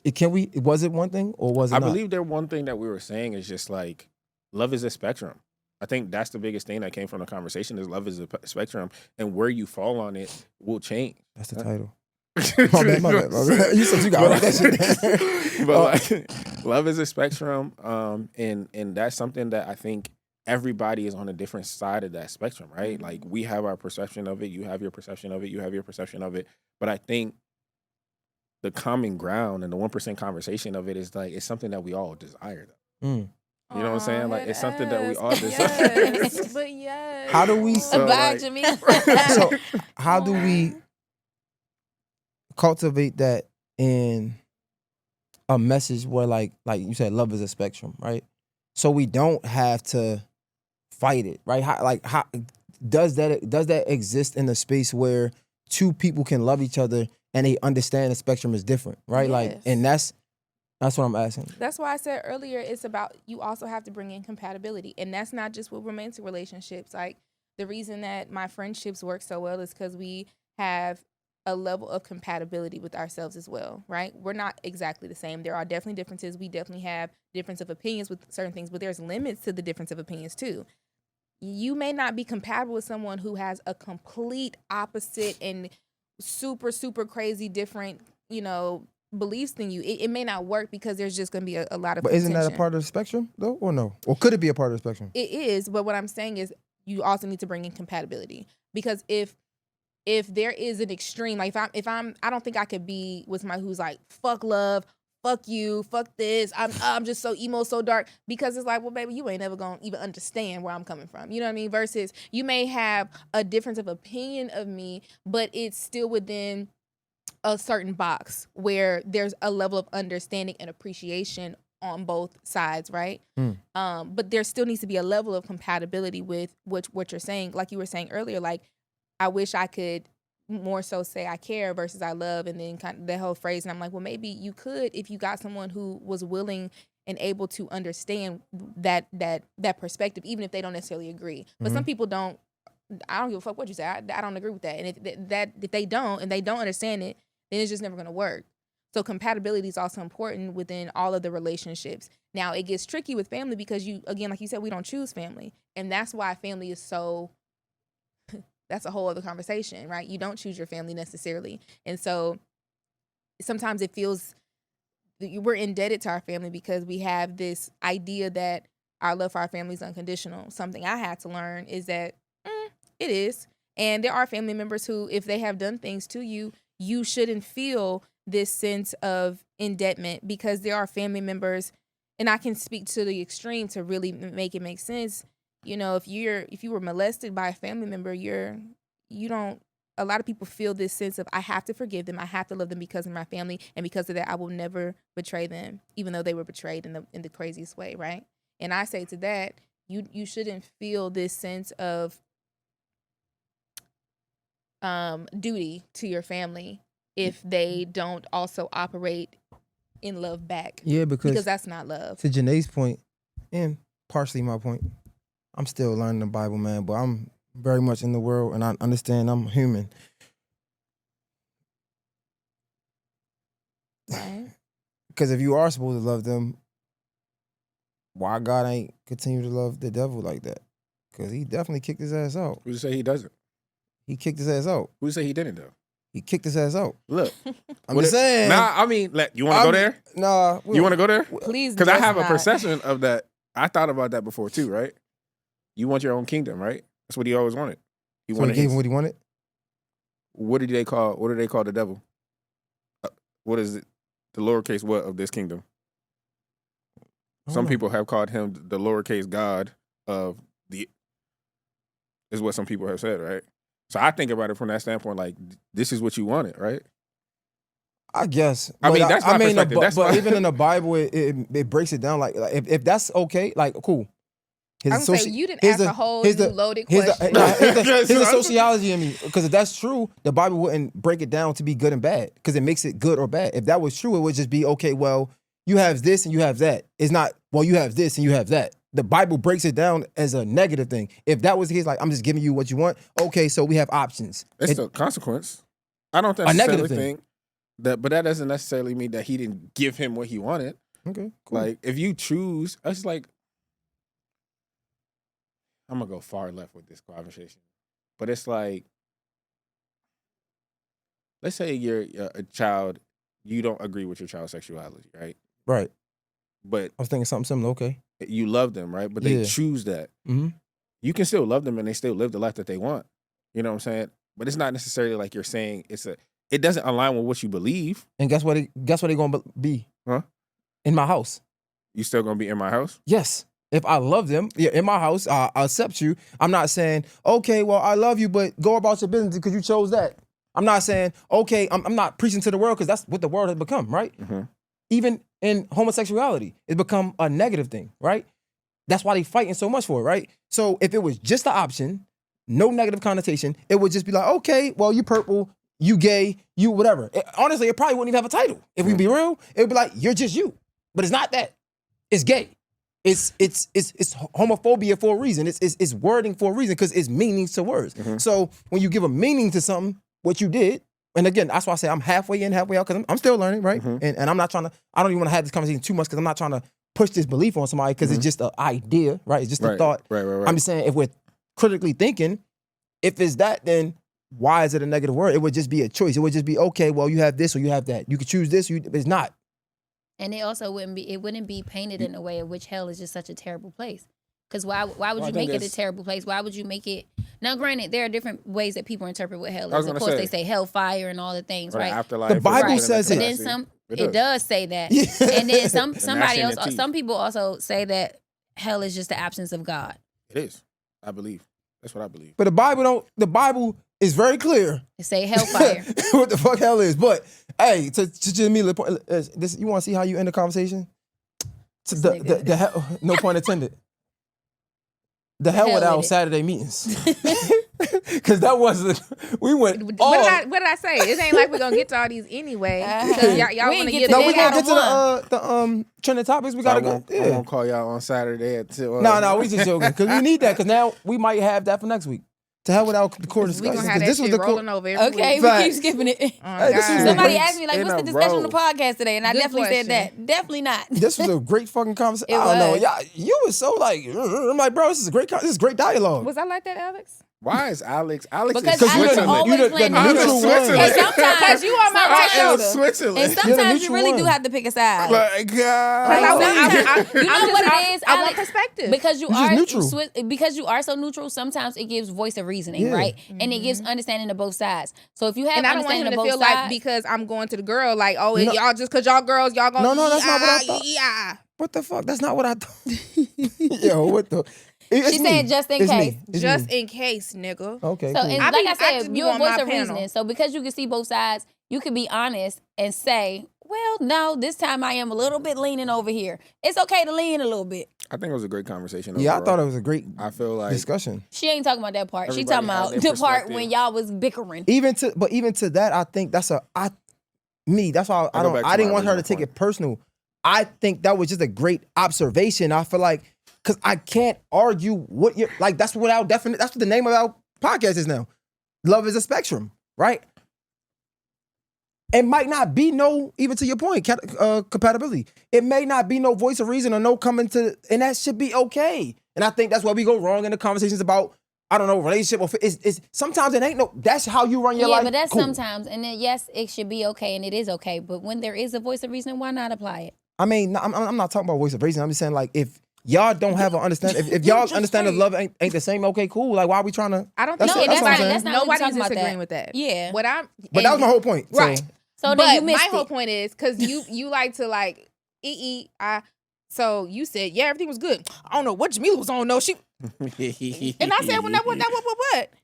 Was it one thing or was it I not? believe one thing that we were saying is just like love is a spectrum. I think that's the biggest thing that came from the conversation is love is a spectrum, and where you fall on it will change. That's the title. My bad. You said you got to write that shit down. But like, love is a spectrum, and that's something that I think everybody is on a different side of that spectrum, right? Like we have our perception of it, you have your perception of it, you have your perception of it. But I think the common ground and the 1% conversation of it is like it's something that we all desire. Mm. You know what I'm saying? Like it's something that we all But desire. yes, but yes. How do we- So, Bye, like- Jamila. So how do we cultivate that in a message where like you said, love is a spectrum, right? So we don't have to fight it, right? How does that exist in a space where two people can love each other and they understand the spectrum is different, right? Like, Yes. and that's what I'm asking. That's why I said earlier, it's about you also have to bring in compatibility. And that's not just with romantic relationships. Like the reason that my friendships work so well is because we have a level of compatibility with ourselves as well, right? We're not exactly the same. There are definitely differences. We definitely have difference of opinions with certain things, but there's limits to the difference of opinions too. You may not be compatible with someone who has a complete opposite and super, super crazy different, beliefs than you. It may not work because there's just going to be a lot of But isn't that a contention. part of the spectrum though, or no? Or could it be a part of the spectrum? It is, but what I'm saying is you also need to bring in compatibility because if there is an extreme, like if I'm I don't think I could be with somebody who's like fuck love, fuck you, fuck this. I'm just so emo, so dark, because it's like, well, baby, you ain't never gonna even understand where I'm coming from. You know what I mean? Versus you may have a difference of opinion of me, but it's still within a certain box where there's a level of understanding and appreciation on both sides, right? But there still needs to be a level of compatibility with what you're saying. Like you were saying earlier, like I wish I could more so say I care versus I love, and then kind of the whole phrase. And I'm like, well, maybe you could if you got someone who was willing and able to understand that perspective, even if they don't necessarily agree. But some people don't. I don't give a fuck what you say. I don't agree with that. And if they don't and they don't understand it, then it's just never going to work. So compatibility is also important within all of the relationships. Now it gets tricky with family because you, again, like you said, we don't choose family, and that's why family is so. That's a whole other conversation, right? You don't choose your family necessarily. And so sometimes it feels we're indebted to our family because we have this idea that our love for our family is unconditional. Something I had to learn is that it is. And there are family members who, if they have done things to you, you shouldn't feel this sense of indebtedness, because there are family members, and I can speak to the extreme to really make it make sense. If you were molested by a family member, a lot of people feel this sense of I have to forgive them, I have to love them because of my family, and because of that I will never betray them, even though they were betrayed in the craziest way, right? And I say to that, you shouldn't feel this sense of duty to your family if they don't also operate in love back. Yeah, because that's not love. to Janae's point, and partially my point, I'm still learning the Bible, man, but I'm very much in the world and I understand I'm human. Right. Because if you are supposed to love them, why God ain't continue to love the devil like that? Because he definitely kicked his ass out. Who's to say he doesn't? He kicked his ass out. Who's to say he didn't though? He kicked his ass out. Look, I'm just saying. Nah, I mean, you want to go there? Nah. You want to go there? Please, Because I have a not. perception of that. I thought about that before too, right? You want your own kingdom, right? That's what he always wanted. He So he wanted gave his- him what he wanted? What do they call the devil? What is it? The lowercase what of this kingdom? Some people have called him the lowercase God of the. Is what some people have said, right? So I think about it from that standpoint, like this is what you wanted, right? I guess. I mean, that's my perspective. But That's my- even in the Bible, it breaks it down. Like if that's okay, like cool. I'm saying you didn't ask a whole new loaded question. Here's the sociology in me, because if that's true, the Bible wouldn't break it down to be good and bad, because it makes it good or bad. If that was true, it would just be okay. Well, you have this and you have that. It's not well, you have this and you have that. The Bible breaks it down as a negative thing. If that was the case, like I'm just giving you what you want. Okay, so we have options. It's a consequence. I don't A negative necessarily thing. think that, but that doesn't necessarily mean that he didn't give him what he wanted. Okay, cool. Like if you choose, it's like I'm gonna go far left with this conversation, but it's like, let's say you're a child, you don't agree with your child's sexuality, right? Right. but I was thinking something similar. Okay. you love them, right? But they Yeah. choose that. Mm-hmm. You can still love them and they still live the life that they want. You know what I'm saying? But it's not necessarily like you're saying it doesn't align with what you believe. And guess what? Guess what they gonna be? Huh? In my house. You still gonna be in my house? Yes. If I love them, yeah, in my house, I accept you. I'm not saying, okay, well, I love you, but go about your business because you chose that. I'm not saying, okay, I'm not preaching to the world because that's what the world has become, right? Mm-hmm. Even in homosexuality, it's become a negative thing, right? That's why they fighting so much for it, right? So if it was just the option, no negative connotation, it would just be like, okay, well, you purple, you gay, you whatever. Honestly, it probably wouldn't even have a title. If we be real, it would be like, you're just you. But it's not that. It's gay. It's homophobia for a reason. It's wording for a reason because it's meanings to words. Mm-hmm. So when you give a meaning to something, what you did, and again, that's why I say I'm halfway in, halfway out, because I'm still learning, right? Mm-hmm. And I'm not trying to, I don't even want to have this conversation too much because I'm not trying to push this belief on somebody because it's just an idea, right? It's just a thought. Right. I'm just saying if we're critically thinking, if it's that, then why is it a negative word? It would just be a choice. It would just be, okay, well, you have this or you have that. You could choose this, it's not. And it also wouldn't be painted in a way in which hell is just such a terrible place. Because why would Well, I you think make it a it's- terrible place? Why would you make it? Now, granted, there are different ways that people interpret what hell I was is. Of gonna course, say. they say hellfire and all the things, Or the right? afterlife. The or Bible something says like But it. then that. it does say that. Yeah. And then somebody gnashing else, of teeth. some people also say that hell is just the absence of God. It is. I believe. That's what I believe. But the Bible is very clear They say hellfire. what the fuck hell is. But hey, to Jamila, this, you want to see how you end the conversation? To the hell, no pun intended. The hell hell with our with it. Saturday meetings. Because that wasn't, we went all. What did I say? It ain't like we're gonna get to all these anyway. Because y'all We want ain't to get get to No, They we gonna had get to the trending topics. We So I gotta go. won't, I Yeah. won't call y'all on Saturday until. No, we just joking. Because we need that. Because now we might have that for next week. To hell with our core We discussion. gonna 'Cause have that this was shit the rolling over every Okay, week. we Facts. keep skipping it. Oh, Hey, this God. is Somebody weeks asked me, like, in what's the a discussion on the row. podcast today? And I Good definitely said question. that. Definitely not. This was a great fucking conversation. It I don't know. was. Y'all, you was so like, I'm like, bro, this is great dialogue. Was I like that, Alex? Why is Alex? Alex Because is you Alex the- always you the playing neutral neutral. one. And sometimes, Because you are my I right am shoulder. Switzerland. and sometimes you neutral really one. do have to pick a side. Like, God. Like, I want- sometimes- you know what it is, I want Alex? perspective. Because you You just are neutral. because you are so neutral, sometimes it gives voice of reasoning, Yeah. right? And it gives understanding to both sides. So if you have and I don't want understanding him to to both feel sides, like because I'm going to the girl, like, oh, No. y'all just because y'all girls, y'all gonna No, that's not what I thought. Yeah. What the fuck? That's not what I thought. Yo, what the? It's She me. said just in It's me. case. It's Just me. in case, nigga. Okay. so cool. and I like be- I I said, just be you're a on my voice of panel. reasoning. So because you can see both sides, you can be honest and say, well, no, this time I am a little bit leaning over here. It's okay to lean a little bit. I think it was a great conversation. Yeah, I overall. thought it was a great I feel like discussion. She ain't talking about that part. She Everybody talking had about their the part perspective. when y'all was bickering. Even to that, I think that's that's why I go back to I didn't my want her to original take point. it personal. I think that was just a great observation. I feel like because I can't argue what you're like. That's what that's what the name of our podcast is now. Love is a spectrum, right? It might not be no, even to your point, compatibility. It may not be no voice of reason or no coming to, and that should be okay. And I think that's where we go wrong in the conversations about, I don't know, relationship or it's sometimes it ain't no. That's how you run your Yeah, life. but that's Cool. sometimes. And then, yes, it should be okay and it is okay. But when there is a voice of reason, why not apply it? I mean, no, I'm not talking about voice of reason. I'm just saying, like, if y'all don't have an understanding, if y'all just understand that say- love ain't the same, okay, cool. Like, why are we trying to? I don't That's think it, that's what I'm saying. that's not what we're nobody's talking about disagreeing that. with that. Yeah. What I'm But that was my whole point. So, Right. So then but you missed my whole it. point is because you like to like so you said yeah everything was good. I don't know what Jamila was on. No, she and I said well, what?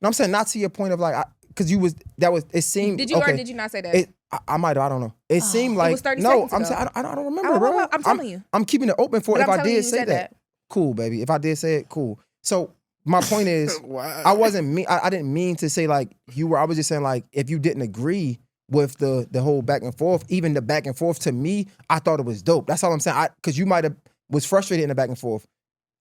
no, I'm saying not to your point of like, because it seemed. Did you okay, or did you not say that? I might have. I don't know. It seemed like was 30 no. seconds I'm ago. saying I don't remember, bro. I'm telling you. I'm keeping it open for But if I'm I telling you, did you say said that. Cool, baby. If I did say it, cool. So my point is, Why? I wasn't mean. I didn't mean to say like you were. I was just saying like if you didn't agree with the whole back and forth, even the back and forth to me, I thought it was dope. That's all I'm saying. Because you might have was frustrated in the back and forth.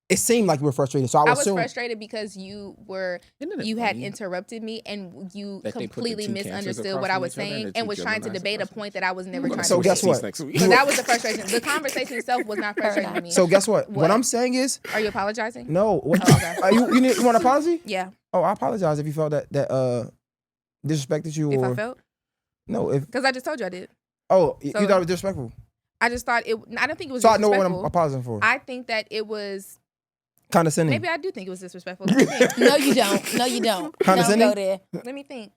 It seemed like you were frustrated. So I I was assume. frustrated because you Isn't it had funny interrupted me and you that they put the completely two cancers misunderstood across what I from was each other and saying the and was two trying to Gemini debate a persons? point that I was never trying So to guess debate. what? Next week. So that was the frustration. The conversation itself was not frustrating to me. So guess what? What What? I'm saying is Are you apologizing? no. What, Oh, okay. you want an apology? Yeah. Oh, I apologize if you felt that disrespected you If or I felt, no. If because I just told you I did. oh, you So- thought it was disrespectful. I just thought it. I don't think it was So I know what I'm disrespectful. apologizing for. I think that it was. Condescending. Maybe I do think it was disrespectful. Let me think. No, you don't. No, you don't. Don't Condescending? go there. Let me think.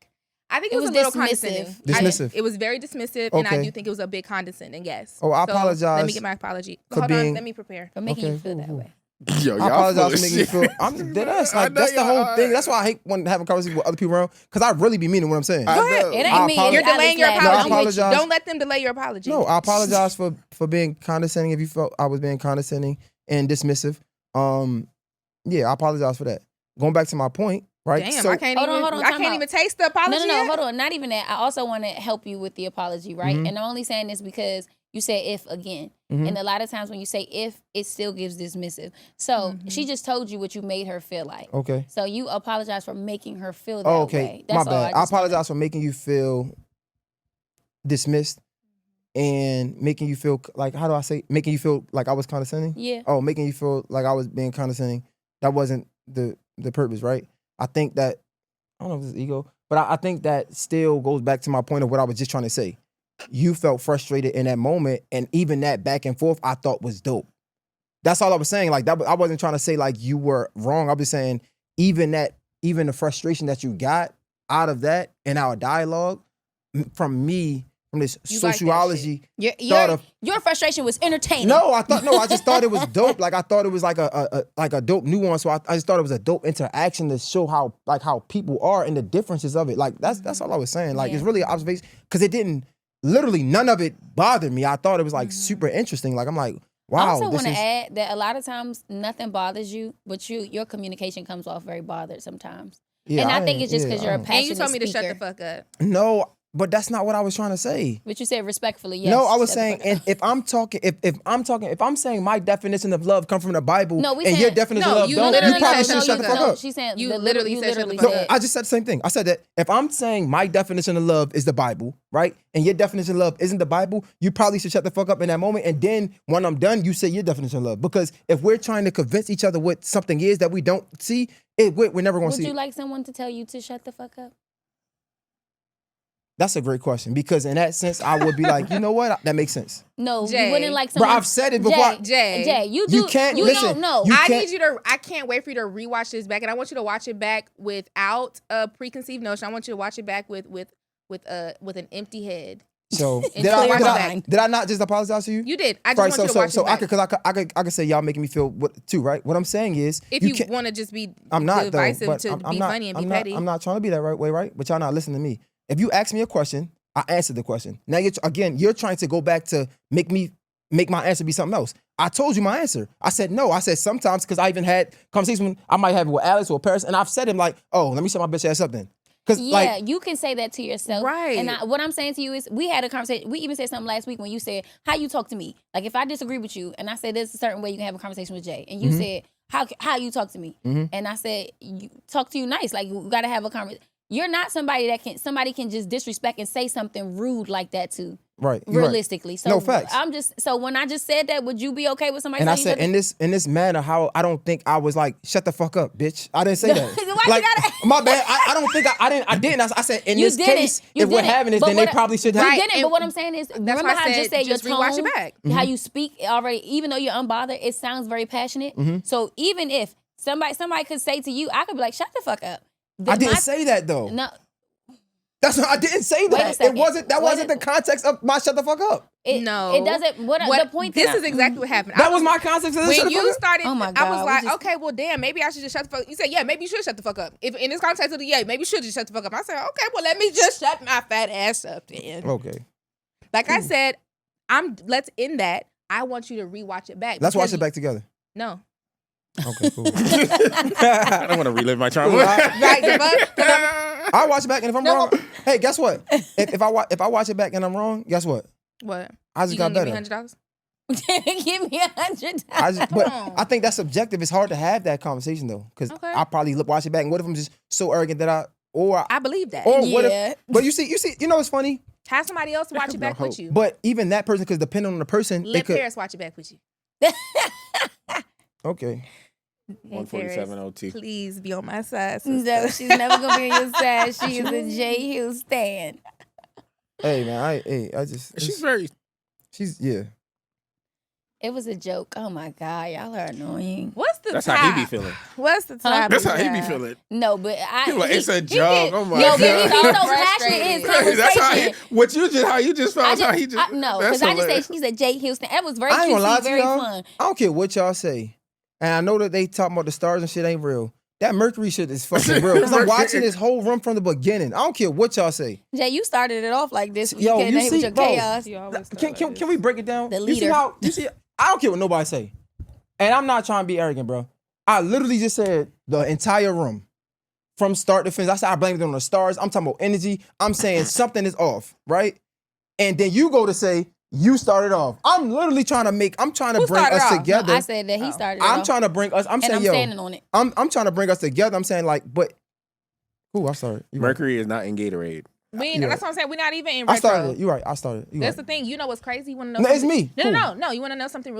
I think It it was was a little dismissive. condescending. Dismissive. It was very dismissive, and I Okay. do think it was a bit condescending. Yes. Oh, I So, Let apologize me get my apology. for Hold being- on. Let me prepare. For making you Okay, feel cool, that cool. way. Yo, I y'all apologize full for of making you shit. feel. I'm dead ass. I Like know that's the whole y'all thing. are. That's why I hate when having conversations with other people around, because I really be meaning what I'm saying. I Go ahead. know. It I ain't me. apologize. You're It's delaying your Alex No, I Ladd. apology. apologize. Don't let them delay your apology. No, I apologize for being condescending if you felt I was being condescending and dismissive. Yeah, I apologize for that. Going back to my point, right? Damn, So, I can't Hold on, even. hold on, I time can't out. even taste the apology. No, yet? hold on. Not even that. I also want to help you with the apology, right? Mhm. And I'm only saying this because you said if again. Mhm. And a lot of times when you say if, it still gives dismissive. So Mhm. she just told you what you made her feel like. okay. So you apologize for making her feel that Oh, okay. way. My That's all. bad. I apologize for making you feel dismissed and making you feel like, how do I say, making you feel like I was condescending? Yeah. Oh, making you feel like I was being condescending. That wasn't the purpose, right? I think that, I don't know if it's ego, but I think that still goes back to my point of what I was just trying to say. You felt frustrated in that moment, and even that back and forth I thought was dope. That's all I was saying. Like that, I wasn't trying to say like you were wrong. I was saying even the frustration that you got out of that in our dialogue from me, from this You like that sociology Your, thought of. your frustration was entertaining. No, I just thought it was dope. Like I thought it was like a dope nuance. So I just thought it was a dope interaction to show how people are and the differences of it. Like that's all I was saying. Like it's Yeah. really an observation because it didn't literally none of it bothered me. I thought it was like super interesting. Like I'm like, I wow. also this want to is, add that a lot of times nothing bothers you, but your communication comes off very bothered sometimes. yeah, and I think it's just yeah, because I you're a don't- passionate And you told me to shut the speaker. fuck up. No, but that's not what I was trying to say. But you said respectfully, yes. No, I was shut the saying, fuck up. and if I'm saying my definition of love come from the Bible, No, we and saying- your definition No, of love you don't, literally you probably said should shut the fuck up. She's saying You the literally you said shut the literally fuck No, up. I just said the same thing. I said that if I'm saying my definition of love is the Bible, right, and your definition of love isn't the Bible, you probably should shut the fuck up in that moment. And then when I'm done, you say your definition of love. Because if we're trying to convince each other what something is that we don't see, we're never going to Would see you it. like someone to tell you to shut the fuck up? That's a great question. Because in that sense, I would be like, you know what? That makes sense. No, Jay. you wouldn't like Bro, someone. I've said it before. Jay, you do. You can't- You listen, don't know. you I can't- need you to. I can't wait for you to rewatch this back, and I want you to watch it back without a preconceived notion. I want you to watch it back with an empty head. So And clear mind. did I not just apologize to you? You did. I just Right, want you to watch it I back. could, because I could say y'all making me feel what too, right? What I'm saying is, if you can't- want to just be I'm not though, divisive but to I'm be not, funny and I'm be not, petty. I'm not trying to be that right way, right? But y'all not listening to me. If you ask me a question, I answered the question. Now you're trying to go back to make my answer be something else. I told you my answer. I said no. I said sometimes because I even had conversations when I might have it with Alex or Paris, and I've said him like, oh, let me shut my bitch ass up then. Because Yeah, like, you can say that to yourself. Right. And what I'm saying to you is, we had a conversation. We even said something last week when you said, how you talk to me. Like, if I disagree with you and I said there's a certain way you can have a conversation with Jay, and you said, how you talk to me. And I said, you talk to you nice. Like, you got to have a conversation. You're not somebody somebody can just disrespect and say something rude like that to. right, you're right. Realistically. So No, facts. so when I just said that, would you be okay with somebody And I saying said in this manner, how I don't think I was like, shut the fuck up, bitch. I didn't say that. Why you like, gotta- my bad. I don't think I didn't. I said in You this didn't. case, You if we're didn't. having this, But then they what- probably should You have. Right. didn't, and but what I'm saying is, remember why I how I just said said your just rewatch it tone, back. how you speak already, even though you're unbothered, it sounds very passionate. So even if somebody could say to you, I could be like, shut the fuck up. I didn't say that though. No, That's what I didn't say Wait a that. It second. wasn't. That Wait wasn't a- the context of my shut the fuck up. No. it doesn't. The point This that is exactly what happened. That was my context. Of the shut When the fuck you up. started, Oh my I God, was we like, just- okay, well, damn, maybe I should just shut the fuck. You said, yeah, maybe you should shut the fuck up. If in this context of the maybe you should just shut the fuck up. I said, okay, well, let me just shut my fat ass up then. Okay, Like I said, let's end that. I want you to rewatch it back. let's because watch it back together. No. Okay, cool. I don't want to relive my trauma. Right, the fuck? 'Cause I'm- I'll watch it back, and if I'm No. wrong, hey, guess what? If I watch it back and I'm wrong, guess what? What? I just You got gonna give better. me $100? give me $100. But on. I think that's subjective. It's hard to have that conversation though, because Okay. I probably watch it back. And what if I'm just so arrogant that I believe that. or what Yeah. if? But you see, you know what's funny? Have somebody else watch it back No with hope. you. But even that person, because depending on the person, they Let could. Paris watch it back with you. Okay. Hey, 147 Paris, OT. please be on my side. No, sister. she's never gonna be on your side. She is a J. Hill stan. Hey man, I just She's very. she's yeah. It was a joke. Oh my God, y'all are annoying. What's the That's top? how he be feeling. What's the top? That's of how he be that? feeling. No, but He like, it's a get- joke. Oh my No, god. but he's so also passionate in frustrated. That's how he, conversation. how you just felt. How he just No, that's because I just hilarious. said she's a Jay Houston. That was very I ain't gonna lie cutesy, to very y'all. fun. I don't care what y'all say. And I know that they talking about the stars and shit ain't real. That Mercury shit is fucking real. Because I'm watching this whole run from the beginning. I don't care what y'all say. Jay, you started it off like this. Yo, you came you in see, with your bro. chaos. You always start Can, like can, this. can we break it down? The You see leader. how, I don't care what nobody say. And I'm not trying to be arrogant, bro. I literally just said the entire room. From start to finish. I said I blame it on the stars. I'm talking about energy. I'm saying something is off, right? And then you go to say, you started off. I'm literally trying to bring started us off? No, together. I said that he started it I'm off, trying to bring us. I'm and saying, I'm yo, standing on it. I'm trying to bring us together. I'm saying, like, but who? I started. You right. Mercury is not in Gatorade. That's what I'm saying. We're not even in I retro. started it. You right. I started it. You That's right. the thing. You know what's crazy? You want to know? No, it's something? me. No, Who? no, no, no. You want to know something